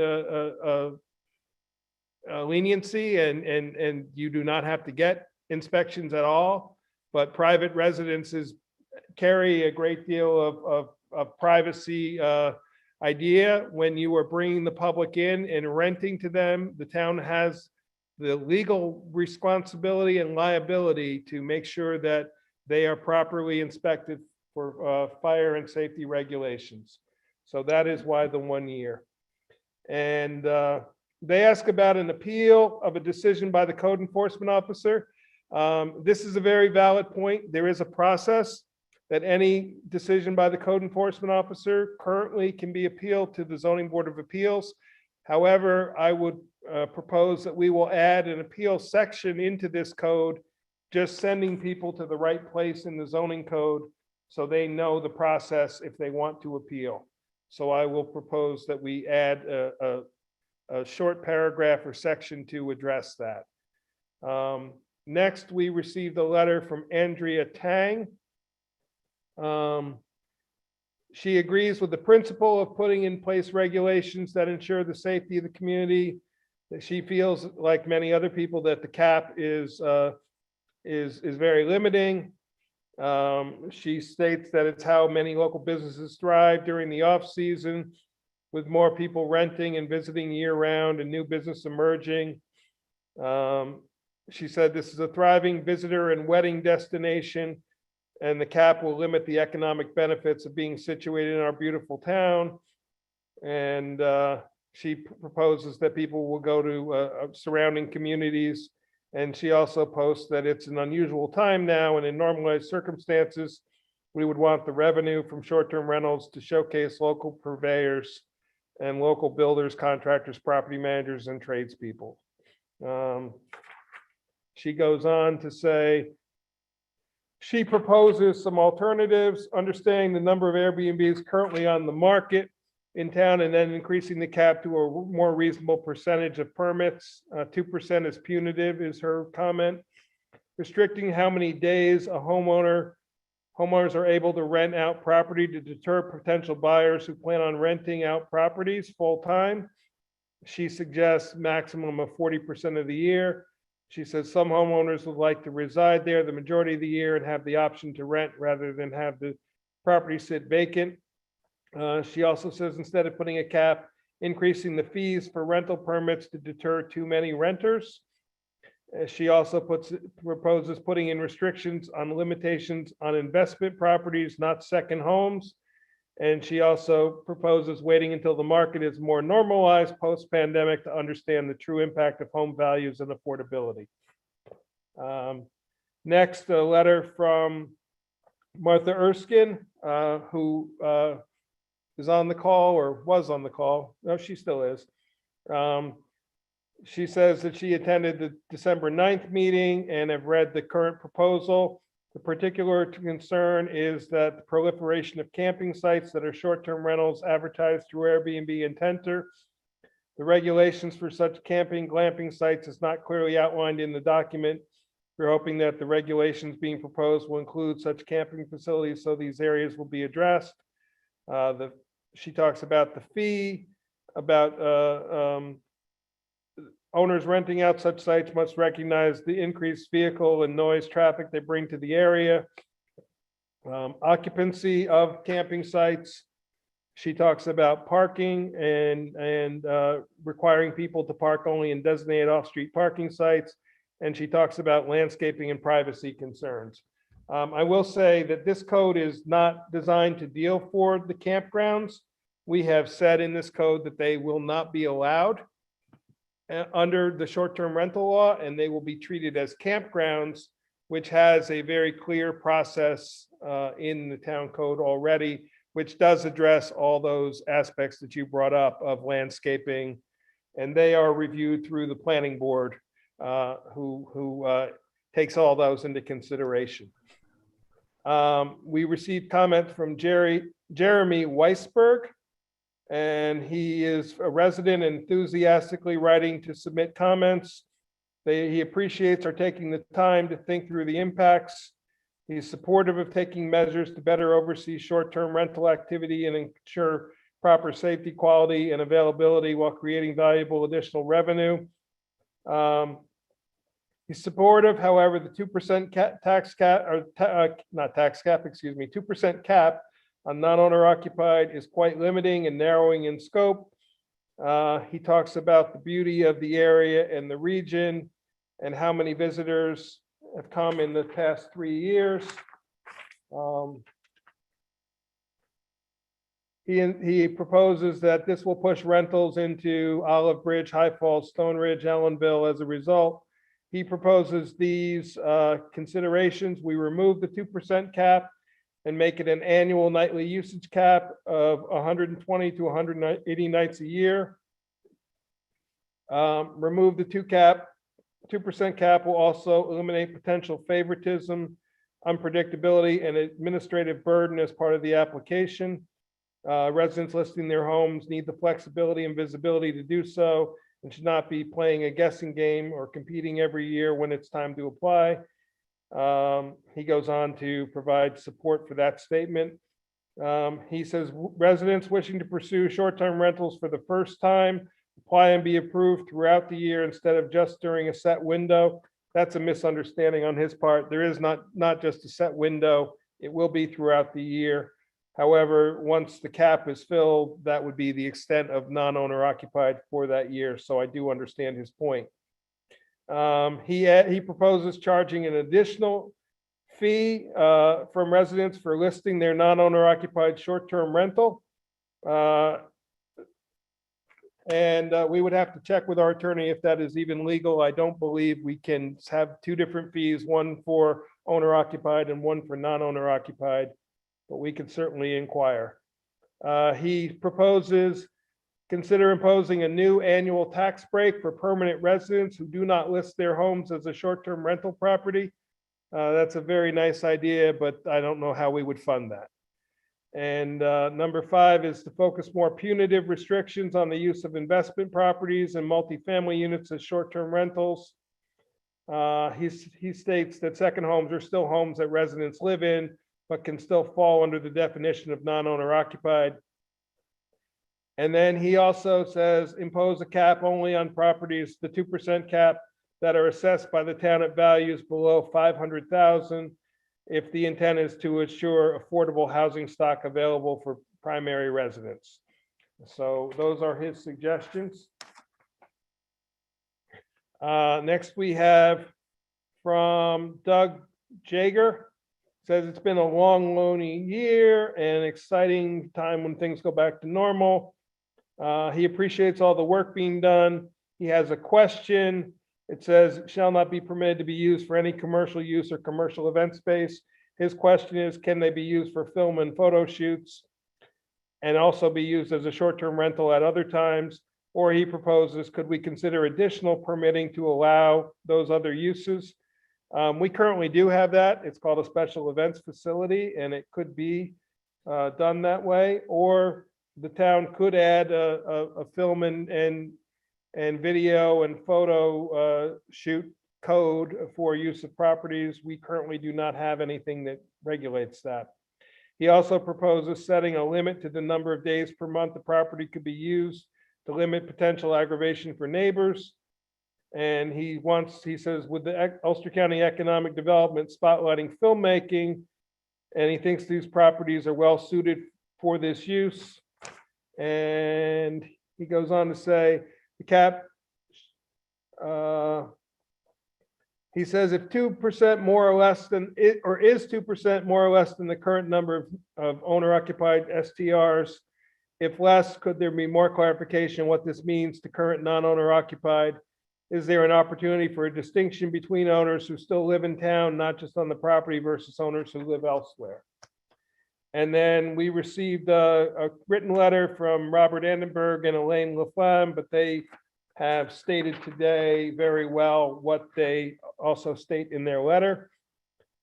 A: leniency and you do not have to get inspections at all. But private residences carry a great deal of privacy idea. When you are bringing the public in and renting to them, the town has the legal responsibility and liability to make sure that they are properly inspected for fire and safety regulations. So that is why the 1 year. And they ask about an appeal of a decision by the code enforcement officer. This is a very valid point. There is a process that any decision by the code enforcement officer currently can be appealed to the Zoning Board of Appeals. However, I would propose that we will add an appeal section into this code, just sending people to the right place in the zoning code so they know the process if they want to appeal. So I will propose that we add a short paragraph or section to address that. Next, we received a letter from Andrea Tang. She agrees with the principle of putting in place regulations that ensure the safety of the community. That she feels, like many other people, that the cap is very limiting. She states that it's how many local businesses thrive during the off season, with more people renting and visiting year round and new business emerging. She said this is a thriving visitor and wedding destination, and the cap will limit the economic benefits of being situated in our beautiful town. And she proposes that people will go to surrounding communities. And she also posts that it's an unusual time now, and in normalized circumstances, we would want the revenue from short-term rentals to showcase local purveyors and local builders, contractors, property managers, and tradespeople. She goes on to say, she proposes some alternatives, understanding the number of Airbnbs currently on the market in town, and then increasing the cap to a more reasonable percentage of permits. 2% is punitive, is her comment. Restricting how many days homeowners are able to rent out property to deter potential buyers who plan on renting out properties full time. She suggests maximum of 40% of the year. She says some homeowners would like to reside there the majority of the year and have the option to rent rather than have the property sit vacant. She also says instead of putting a cap, increasing the fees for rental permits to deter too many renters. She also proposes putting in restrictions on limitations on investment properties, not second homes. And she also proposes waiting until the market is more normalized post-pandemic to understand the true impact of home values and affordability. Next, a letter from Martha Erskine, who is on the call or was on the call. No, she still is. She says that she attended the December 9th meeting and have read the current proposal. The particular concern is that the proliferation of camping sites that are short-term rentals advertised through Airbnb and Tenter. The regulations for such camping, glamping sites is not clearly outlined in the document. We're hoping that the regulations being proposed will include such camping facilities so these areas will be addressed. She talks about the fee, about owners renting out such sites must recognize the increased vehicle and noise traffic they bring to the area. Occupancy of camping sites. She talks about parking and requiring people to park only in designated off-street parking sites. And she talks about landscaping and privacy concerns. I will say that this code is not designed to deal for the campgrounds. We have said in this code that they will not be allowed under the short-term rental law, and they will be treated as campgrounds, which has a very clear process in the town code already, which does address all those aspects that you brought up of landscaping, and they are reviewed through the planning board, who takes all those into consideration. We received comment from Jeremy Weisberg. And he is a resident enthusiastically writing to submit comments. He appreciates our taking the time to think through the impacts. He's supportive of taking measures to better oversee short-term rental activity and ensure proper safety, quality, and availability while creating valuable additional revenue. He's supportive, however, the 2% tax cap, or not tax cap, excuse me, 2% cap on non-owner occupied is quite limiting and narrowing in scope. He talks about the beauty of the area and the region and how many visitors have come in the past 3 years. He proposes that this will push rentals into Olive Bridge, High Falls, Stone Ridge, Ellenville as a result. He proposes these considerations. We remove the 2% cap and make it an annual nightly usage cap of 120 to 180 nights a year. Remove the 2% cap will also eliminate potential favoritism, unpredictability, and administrative burden as part of the application. Residents listing their homes need the flexibility and visibility to do so and should not be playing a guessing game or competing every year when it's time to apply. He goes on to provide support for that statement. He says residents wishing to pursue short-term rentals for the first time apply and be approved throughout the year instead of just during a set window. That's a misunderstanding on his part. There is not just a set window. It will be throughout the year. However, once the cap is filled, that would be the extent of non-owner occupied for that year. So I do understand his point. He proposes charging an additional fee from residents for listing their non-owner occupied short-term rental. And we would have to check with our attorney if that is even legal. I don't believe we can have two different fees, one for owner occupied and one for non-owner occupied, but we can certainly inquire. He proposes consider imposing a new annual tax break for permanent residents who do not list their homes as a short-term rental property. That's a very nice idea, but I don't know how we would fund that. And number 5 is to focus more punitive restrictions on the use of investment properties and multifamily units as short-term rentals. He states that second homes are still homes that residents live in, but can still fall under the definition of non-owner occupied. And then he also says impose a cap only on properties, the 2% cap, that are assessed by the town at values below 500,000 if the intent is to ensure affordable housing stock available for primary residents. So those are his suggestions. Next we have from Doug Jager. Says it's been a long, lonely year and exciting time when things go back to normal. He appreciates all the work being done. He has a question. It says shall not be permitted to be used for any commercial use or commercial event space. His question is, can they be used for film and photo shoots and also be used as a short-term rental at other times? Or he proposes, could we consider additional permitting to allow those other uses? We currently do have that. It's called a special events facility, and it could be done that way. Or the town could add a film and video and photo shoot code for use of properties. We currently do not have anything that regulates that. He also proposes setting a limit to the number of days per month the property could be used to limit potential aggravation for neighbors. And he says, with the Ulster County Economic Development spotlighting filmmaking, and he thinks these properties are well suited for this use. And he goes on to say, the cap, he says if 2% more or less than it, or is 2% more or less than the current number of owner occupied STRs, if less, could there be more clarification what this means to current non-owner occupied? Is there an opportunity for a distinction between owners who still live in town, not just on the property, versus owners who live elsewhere? And then we received a written letter from Robert Annenberg and Elaine Laflamme, but they have stated today very well what they also state in their letter.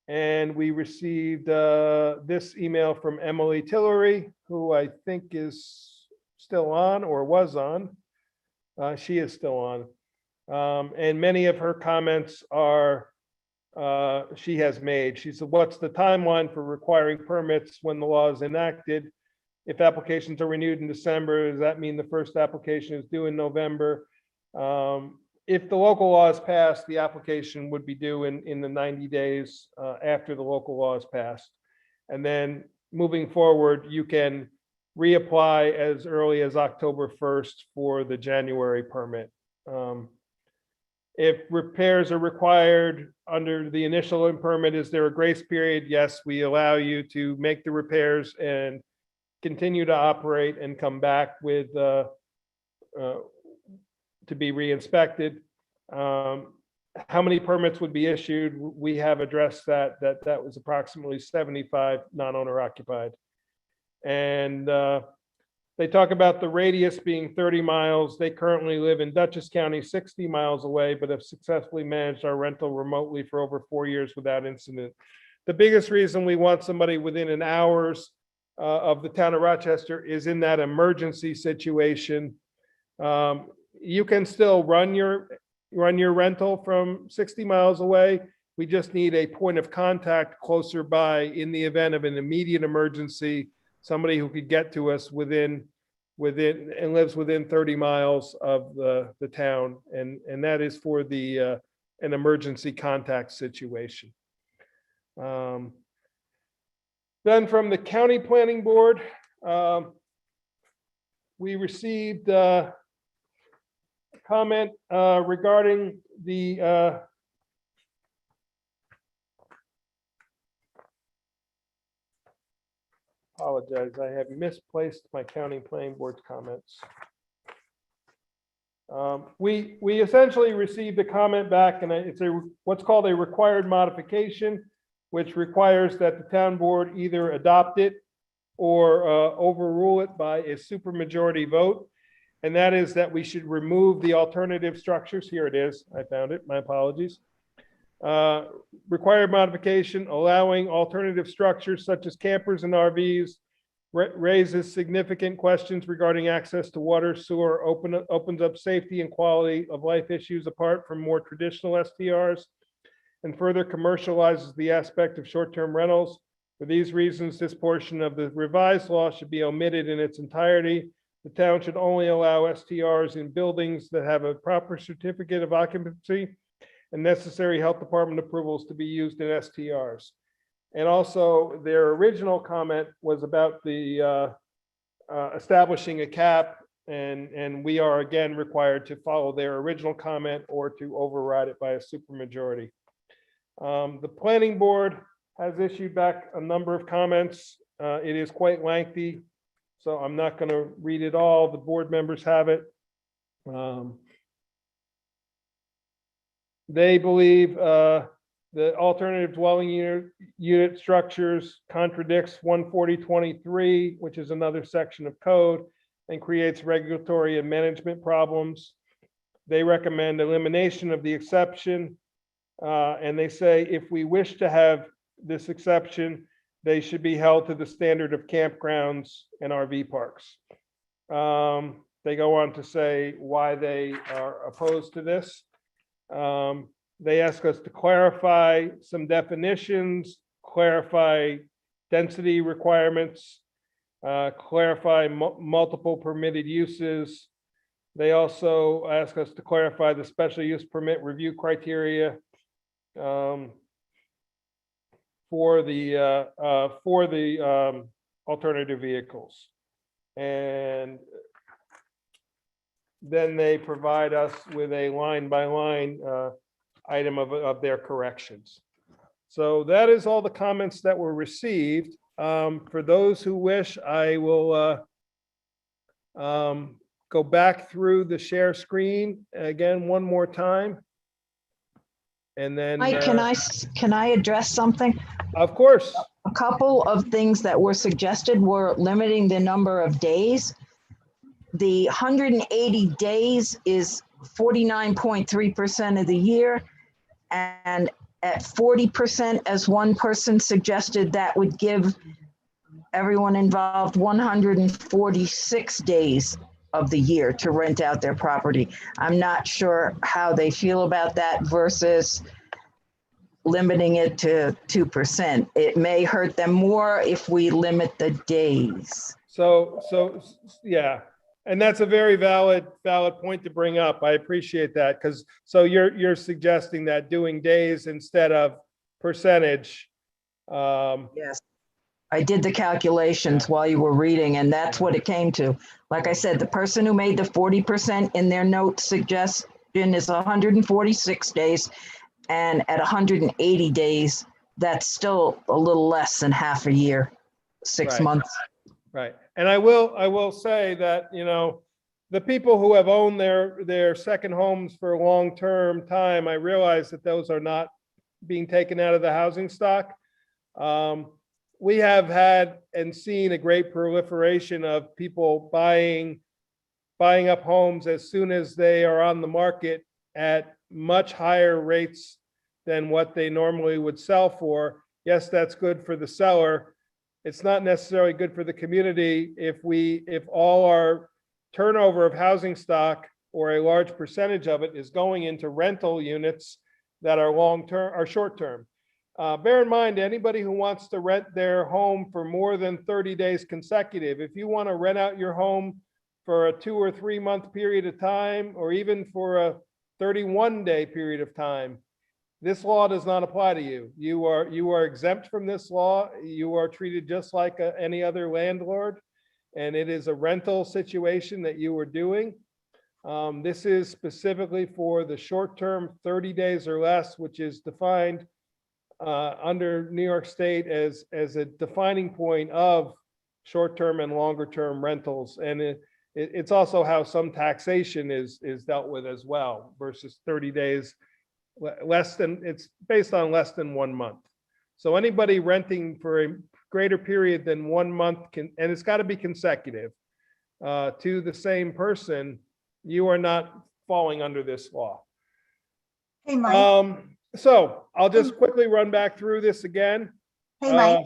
A: And we received this email from Emily Tillery, who I think is still on or was on. She is still on. And many of her comments are, she has made. She said, what's the timeline for requiring permits when the law is enacted? If applications are renewed in December, does that mean the first application is due in November? If the local law is passed, the application would be due in the 90 days after the local law is passed. And then moving forward, you can reapply as early as October 1st for the January permit. If repairs are required under the initial permit, is there a grace period? Yes, we allow you to make the repairs and continue to operate and come back with to be re-inspected. How many permits would be issued? We have addressed that was approximately 75 non-owner occupied. And they talk about the radius being 30 miles. They currently live in Dutchess County, 60 miles away, but have successfully managed our rental remotely for over 4 years without incident. The biggest reason we want somebody within an hour's of the town of Rochester is in that emergency situation. You can still run your rental from 60 miles away. We just need a point of contact closer by in the event of an immediate emergency, somebody who could get to us within and lives within 30 miles of the town. And that is for the an emergency contact situation. Then from the county planning board, we received a comment regarding the apologize, I have misplaced my county planning board's comments. We essentially received a comment back, and it's what's called a required modification, which requires that the town board either adopt it or overrule it by a supermajority vote. And that is that we should remove the alternative structures. Here it is. I found it. My apologies. Required modification allowing alternative structures such as campers and RVs raises significant questions regarding access to water, sewer, opens up safety and quality of life issues apart from more traditional STRs, and further commercializes the aspect of short-term rentals. For these reasons, this portion of the revised law should be omitted in its entirety. The town should only allow STRs in buildings that have a proper certificate of occupancy and necessary health department approvals to be used in STRs. And also their original comment was about the establishing a cap, and we are again required to follow their original comment or to override it by a supermajority. The planning board has issued back a number of comments. It is quite lengthy, so I'm not going to read it all. The board members have it. They believe the alternative dwelling unit structures contradicts 14023, which is another section of code, and creates regulatory and management problems. They recommend elimination of the exception. And they say if we wish to have this exception, they should be held to the standard of campgrounds and RV parks. They go on to say why they are opposed to this. They ask us to clarify some definitions, clarify density requirements, clarify multiple permitted uses. They also ask us to clarify the special use permit review criteria for the alternative vehicles. And then they provide us with a line by line item of their corrections. So that is all the comments that were received. For those who wish, I will go back through the share screen again one more time. And then
Q: Mike, can I address something?
A: Of course.
Q: A couple of things that were suggested were limiting the number of days. The 180 days is 49.3% of the year. And at 40%, as one person suggested, that would give everyone involved 146 days of the year to rent out their property. I'm not sure how they feel about that versus limiting it to 2%. It may hurt them more if we limit the days.
A: So yeah, and that's a very valid point to bring up. I appreciate that, because so you're suggesting that doing days instead of percentage.
Q: Yes, I did the calculations while you were reading, and that's what it came to. Like I said, the person who made the 40% in their note suggestion is 146 days, and at 180 days, that's still a little less than half a year, 6
A: Right.
Q: months.
A: Right. And I will say that, the people who have owned their second homes for a long-term time, I realize that those are not being taken out of the housing stock. We have had and seen a great proliferation of people buying up homes as soon as they are on the market at much higher rates than what they normally would sell for. Yes, that's good for the seller. It's not necessarily good for the community if all our turnover of housing stock, or a large percentage of it, is going into rental units that are long-term or short-term. Bear in mind, anybody who wants to rent their home for more than 30 days consecutive, if you want to rent out your home for a 2 or 3 month period of time, or even for a 31-day period of time, this law does not apply to you. You are exempt from this law. You are treated just like any other landlord, and it is a rental situation that you are doing. This is specifically for the short-term 30 days or less, which is defined under New York State as a defining point of short-term and longer-term rentals. And it's also how some taxation is dealt with as well, versus 30 days. It's based on less than 1 month. So anybody renting for a greater period than 1 month and it's got to be consecutive to the same person, you are not falling under this law.
R: Hey, Mike.
A: So I'll just quickly run back through this again.
R: Hey, Mike.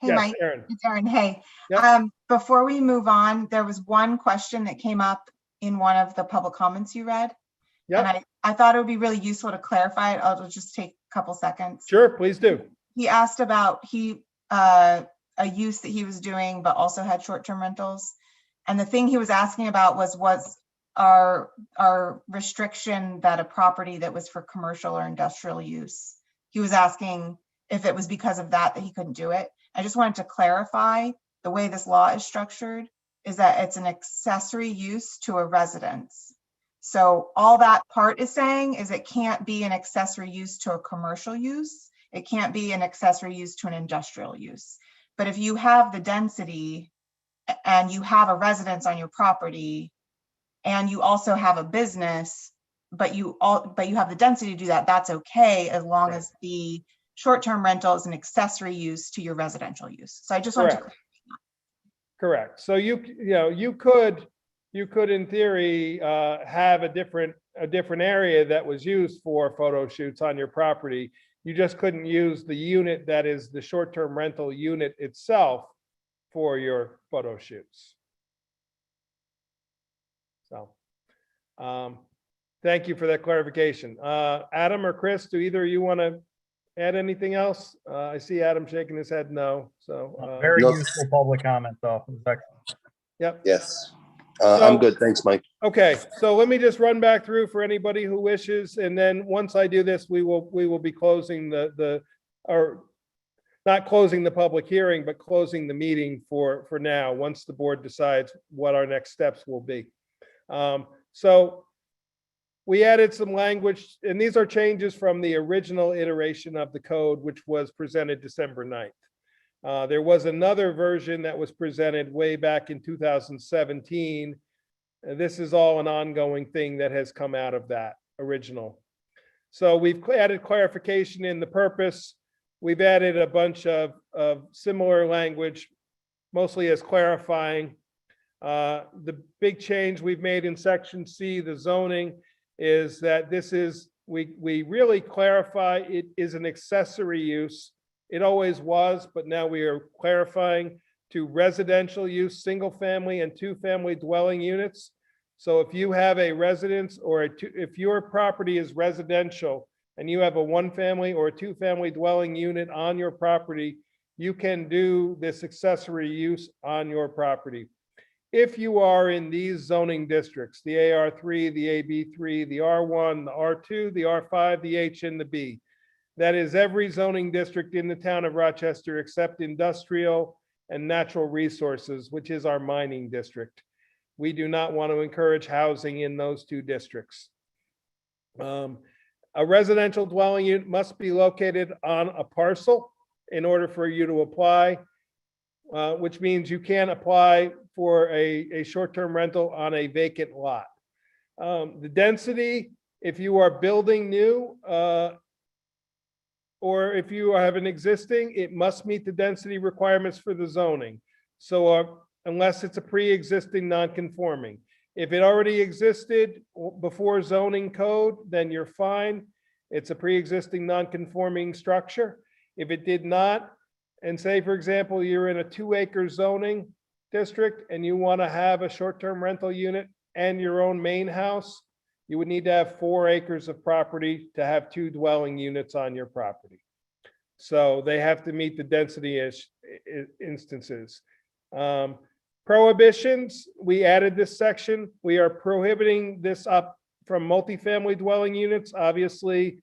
R: Hey,
A: yes,
R: Mike.
A: Erin.
R: It's Erin. Hey.
A: Yep.
R: Before we move on, there was one question that came up in one of the public comments you read.
A: Yep.
R: And I thought it would be really useful to clarify it. I'll just take a couple seconds.
A: Sure, please do.
R: He asked about a use that he was doing, but also had short-term rentals. And the thing he was asking about was our restriction that a property that was for commercial or industrial use. He was asking if it was because of that he couldn't do it. I just wanted to clarify the way this law is structured is that it's an accessory use to a residence. So all that part is saying is it can't be an accessory use to a commercial use. It can't be an accessory use to an industrial use. But if you have the density and you have a residence on your property and you also have a business, but you have the density to do that, that's okay as long as the short-term rental is an accessory use to your residential use. So I just wanted to clarify that.
A: Correct. So you could in theory have a different area that was used for photo shoots on your property. You just couldn't use the unit that is the short-term rental unit itself for your photo shoots. So thank you for that clarification. Adam or Chris, do either of you want to add anything else? I see Adam shaking his head no. So
S: very useful public comment though.
A: Yep.
N: Yes. I'm good. Thanks, Mike.
A: Okay, so let me just run back through for anybody who wishes, and then once I do this, we will be closing or not closing the public hearing, but closing the meeting for now, once the board decides what our next steps will be. So we added some language, and these are changes from the original iteration of the code, which was presented December 9th. There was another version that was presented way back in 2017. This is all an ongoing thing that has come out of that original. So we've added clarification in the purpose. We've added a bunch of similar language, mostly as clarifying. The big change we've made in section C, the zoning, is that we really clarify it is an accessory use It always was, but now we are clarifying to residential use, single family and two family dwelling units. So if you have a residence or if your property is residential and you have a one family or a two family dwelling unit on your property, you can do this accessory use on your property. If you are in these zoning districts, the AR3, the AB3, the R1, the R2, the R5, the H, and the B. That is every zoning district in the town of Rochester except industrial and natural resources, which is our mining district. We do not want to encourage housing in those two districts. A residential dwelling unit must be located on a parcel in order for you to apply, which means you can't apply for a short-term rental on a vacant lot. The density, if you are building new, or if you have an existing, it must meet the density requirements for the zoning. So unless it's a pre-existing non-conforming. If it already existed before zoning code, then you're fine. It's a pre-existing non-conforming structure. If it did not, and say, for example, you're in a 2-acre zoning district and you want to have a short-term rental unit and your own main house, you would need to have 4 acres of property to have 2 dwelling units on your property. So they have to meet the density instances. Prohibitions, we added this section. We are prohibiting this up from multifamily dwelling units. Obviously,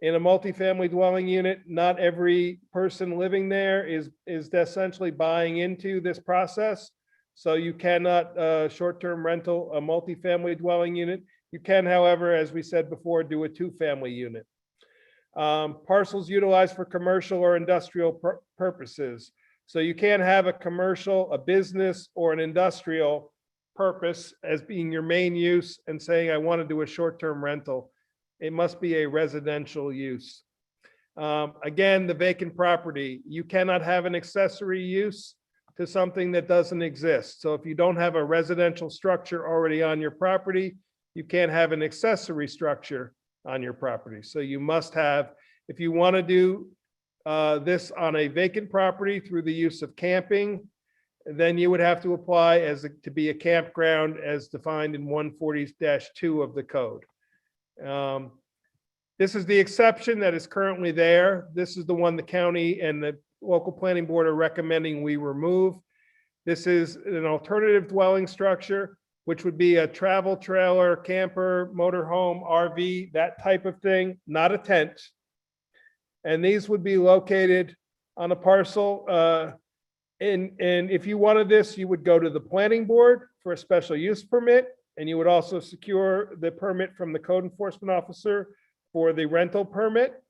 A: in a multifamily dwelling unit, not every person living there is essentially buying into this process. So you cannot short-term rental a multifamily dwelling unit. You can, however, as we said before, do a 2-family unit. Parcels utilized for commercial or industrial purposes. So you can't have a commercial, a business, or an industrial purpose as being your main use and saying, I want to do a short-term rental. It must be a residential use. Again, the vacant property, you cannot have an accessory use to something that doesn't exist. So if you don't have a residential structure already on your property, you can't have an accessory structure on your property. So you must have, if you want to do this on a vacant property through the use of camping, then you would have to apply to be a campground as defined in 140-2 of the code. This is the exception that is currently there. This is the one the county and the local planning board are recommending we remove. This is an alternative dwelling structure, which would be a travel trailer, camper, motorhome, RV, that type of thing, not a tent. And these would be located on a parcel. And if you wanted this, you would go to the planning board for a special use permit, and you would also secure the permit from the code enforcement officer for the rental permit.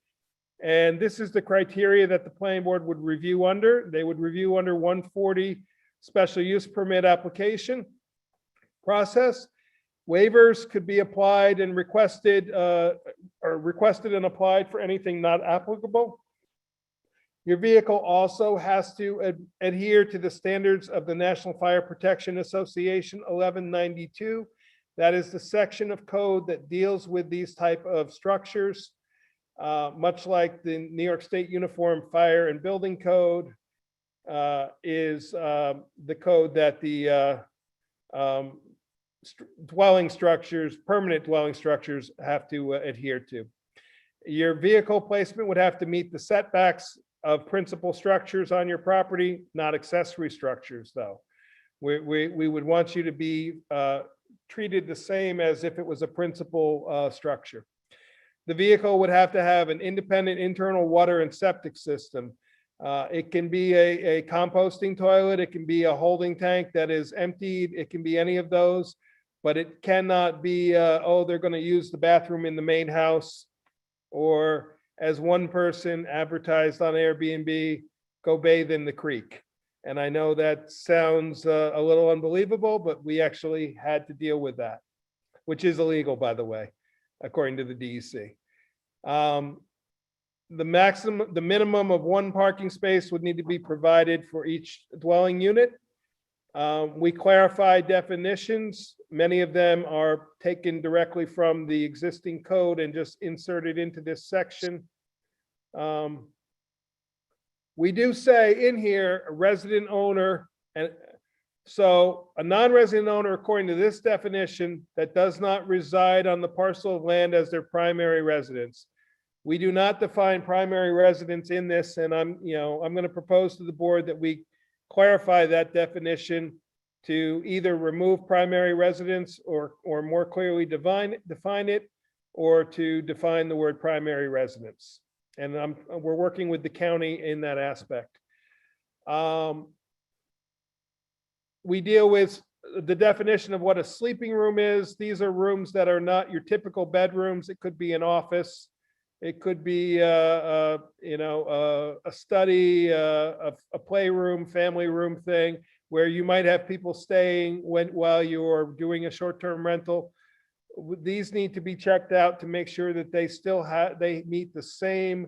A: And this is the criteria that the planning board would review under. They would review under 140 special use permit application process. Waivers could be applied and requested, or requested and applied for anything not applicable. Your vehicle also has to adhere to the standards of the National Fire Protection Association 1192. That is the section of code that deals with these type of structures, much like the New York State Uniform Fire and Building Code is the code that the dwelling structures, permanent dwelling structures have to adhere to. Your vehicle placement would have to meet the setbacks of principal structures on your property, not accessory structures, though. We would want you to be treated the same as if it was a principal structure. The vehicle would have to have an independent internal water and septic system. It can be a composting toilet, it can be a holding tank that is emptied, it can be any of those, but it cannot be, oh, they're going to use the bathroom in the main house, or as one person advertised on Airbnb, go bathe in the creek. And I know that sounds a little unbelievable, but we actually had to deal with that, which is illegal, by the way, according to the DEC. The minimum of 1 parking space would need to be provided for each dwelling unit. We clarify definitions. Many of them are taken directly from the existing code and just inserted into this section. we do say in here, a resident owner, and so a non-resident owner, according to this definition, that does not reside on the parcel of land as their primary residence. We do not define primary residence in this, and I'm going to propose to the board that we clarify that definition to either remove primary residence or more clearly define it, or to define the word primary residence. And we're working with the county in that aspect. We deal with the definition of what a sleeping room is. These are rooms that are not your typical bedrooms. It could be an office. It could be, a study, a playroom, family room thing, where you might have people staying while you're doing a short-term rental. These need to be checked out to make sure that they meet the same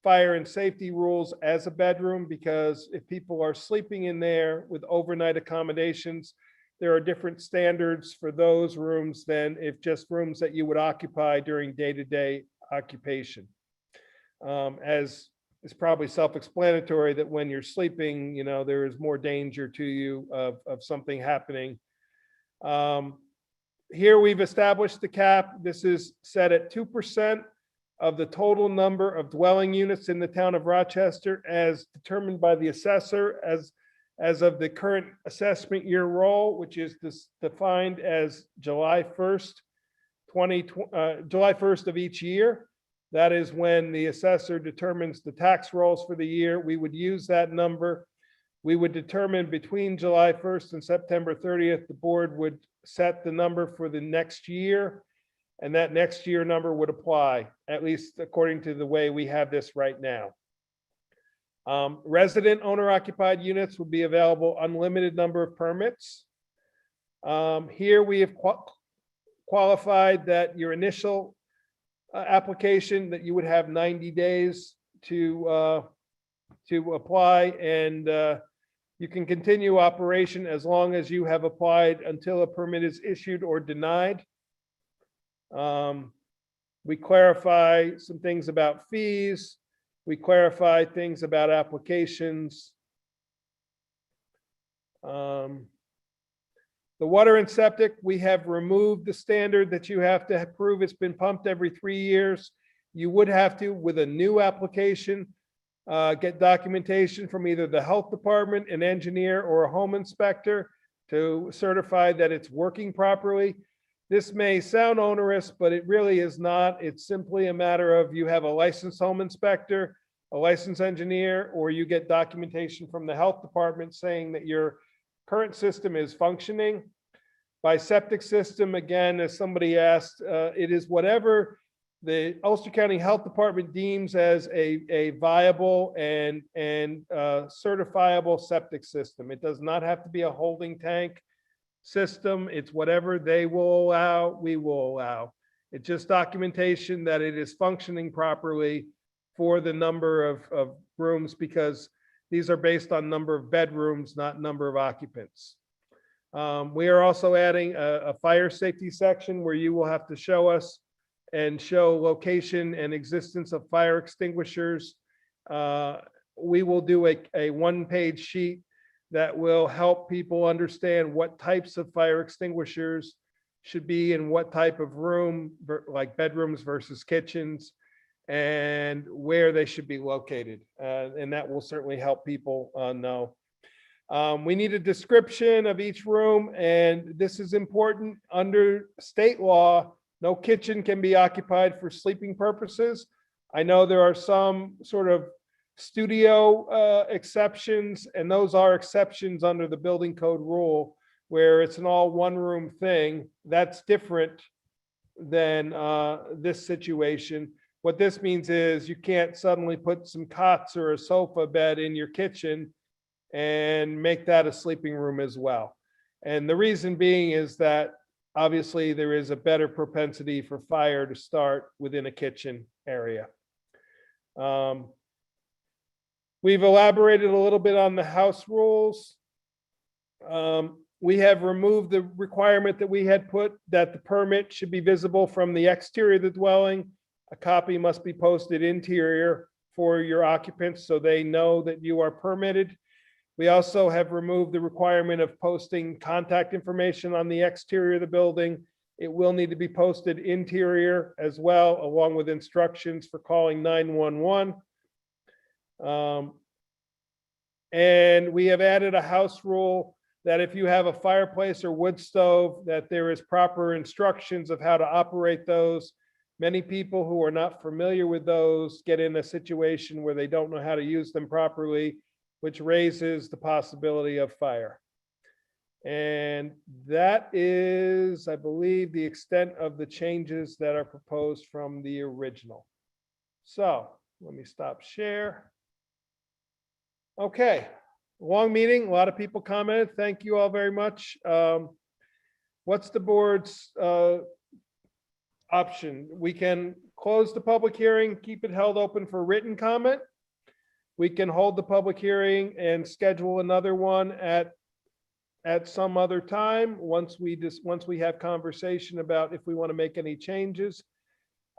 A: fire and safety rules as a bedroom, because if people are sleeping in there with overnight accommodations, there are different standards for those rooms than if just rooms that you would occupy during day-to-day occupation. As is probably self-explanatory that when you're sleeping, there is more danger to you of something happening. Here we've established the cap. This is set at 2% of the total number of dwelling units in the town of Rochester as determined by the assessor as of the current assessment year roll, which is defined as July 1st, July 1st of each year. That is when the assessor determines the tax rolls for the year. We would use that number. We would determine between July 1st and September 30th, the board would set the number for the next year, and that next year number would apply, at least according to the way we have this right now. Resident owner occupied units would be available unlimited number of permits. Here we have qualified that your initial application, that you would have 90 days to apply, and you can continue operation as long as you have applied until a permit is issued or denied. We clarify some things about fees. We clarify things about applications. The water and septic, we have removed the standard that you have to prove it's been pumped every 3 years. You would have to, with a new application, get documentation from either the health department, an engineer, or a home inspector to certify that it's working properly. This may sound onerous, but it really is not. It's simply a matter of you have a licensed home inspector, a licensed engineer, or you get documentation from the health department saying that your current system is functioning. By septic system, again, as somebody asked, it is whatever the Ulster County Health Department deems as a viable and certifiable septic system. It does not have to be a holding tank system. It's whatever they will allow, we will allow. It's just documentation that it is functioning properly for the number of rooms, because these are based on number of bedrooms, not number of occupants. We are also adding a fire safety section where you will have to show us and show location and existence of fire extinguishers. We will do a one-page sheet that will help people understand what types of fire extinguishers should be in what type of room, like bedrooms versus kitchens, and where they should be located. And that will certainly help people know. We need a description of each room, and this is important. Under state law, no kitchen can be occupied for sleeping purposes. I know there are some sort of studio exceptions, and those are exceptions under the building code rule where it's an all one room thing. That's different than this situation. What this means is you can't suddenly put some cots or a sofa bed in your kitchen and make that a sleeping room as well. And the reason being is that obviously there is a better propensity for fire to start within a kitchen area. We've elaborated a little bit on the house rules. We have removed the requirement that we had put that the permit should be visible from the exterior of the dwelling. A copy must be posted interior. for your occupants so they know that you are permitted. We also have removed the requirement of posting contact information on the exterior of the building. It will need to be posted interior as well, along with instructions for calling 911. And we have added a house rule that if you have a fireplace or wood stove, that there is proper instructions of how to operate those. Many people who are not familiar with those get in a situation where they don't know how to use them properly, which raises the possibility of fire. And that is, I believe, the extent of the changes that are proposed from the original. So let me stop share. Okay, long meeting, a lot of people commented. Thank you all very much. What's the board's option? We can close the public hearing, keep it held open for written comment. We can hold the public hearing and schedule another one at some other time, once we have conversation about if we want to make any changes.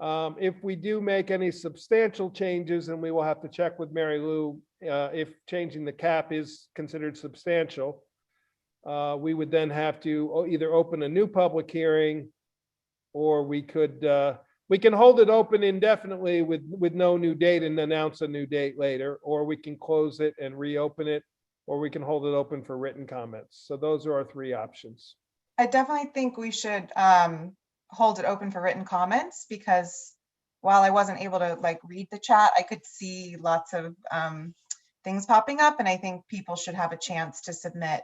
A: If we do make any substantial changes, and we will have to check with Mary Lou if changing the cap is considered substantial, we would then have to either open a new public hearing, or we can hold it open indefinitely with no new date and announce a new date later, or we can close it and reopen it, or we can hold it open for written comments. So those are our three options.
R: I definitely think we should hold it open for written comments, because while I wasn't able to like read the chat, I could see lots of things popping up, and I think people should have a chance to submit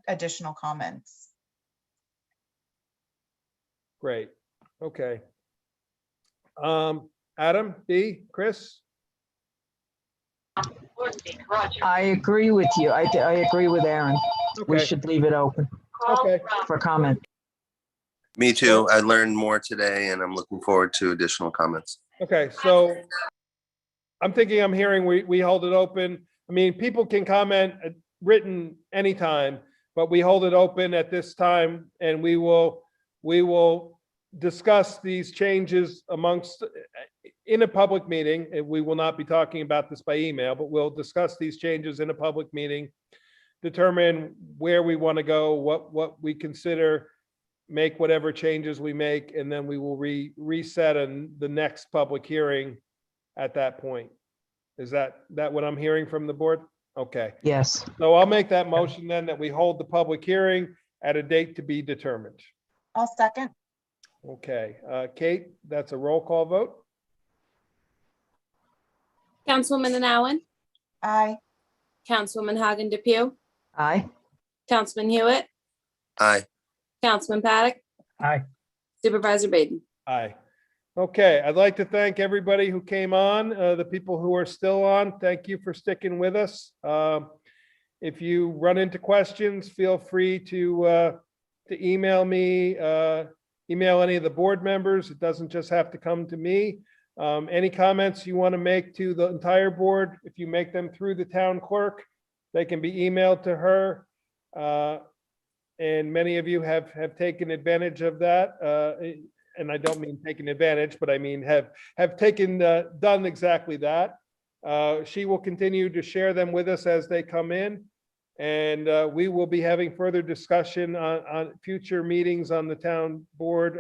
R: additional comments.
A: Great. Okay. Adam, B, Chris?
Q: I agree with you. I agree with Aaron. We
A: Okay.
Q: should leave it open
A: Okay.
Q: for comment.
N: Me too. I learned more today and I'm looking forward to additional comments.
A: Okay, so I'm thinking, I'm hearing we hold it open. I mean, people can comment written anytime, but we hold it open at this time, and we will discuss these changes amongst in a public meeting. And we will not be talking about this by email, but we'll discuss these changes in a public meeting, determine where we want to go, what we consider, make whatever changes we make, and then we will reset in the next public hearing at that point. Is that what I'm hearing from the board? Okay.
Q: Yes.
A: So I'll make that motion then, that we hold the public hearing at a date to be determined.
R: I'll second.
A: Okay, Kate, that's a roll call vote.
B: Councilwoman Allen,
R: Aye.
B: Councilwoman Hagen DePew,
Q: Aye.
B: Councilman Hewitt,
N: Aye.
B: Councilman Paddock,
S: Aye.
B: Supervisor Baden.
A: Aye. Okay, I'd like to thank everybody who came on, the people who are still on. Thank you for sticking with us. If you run into questions, feel free to email me, email any of the board members. It doesn't just have to come to me. Any comments you want to make to the entire board, if you make them through the town clerk, they can be emailed to her. And many of you have taken advantage of that. And I don't mean taken advantage, but I mean have done exactly that. She will continue to share them with us as they come in. And we will be having further discussion on future meetings on the town board.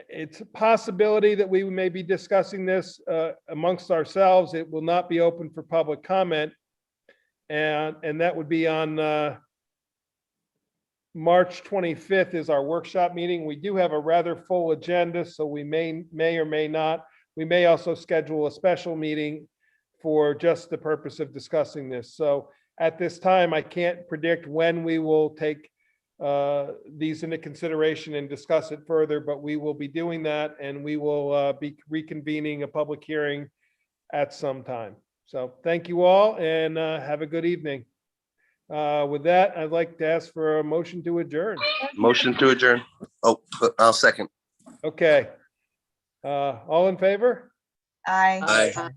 A: It's a possibility that we may be discussing this amongst ourselves. It will not be open for public comment. And that would be on March 25th is our workshop meeting. We do have a rather full agenda, so we may or may not. We may also schedule a special meeting for just the purpose of discussing this. So at this time, I can't predict when we will take these into consideration and discuss it further, but we will be doing that, and we will be reconvening a public hearing at some time. So thank you all, and have a good evening. With that, I'd like to ask for a motion to adjourn.
N: Motion to adjourn. Oh, I'll second.
A: Okay. All in favor?
R: Aye.
N: Aye.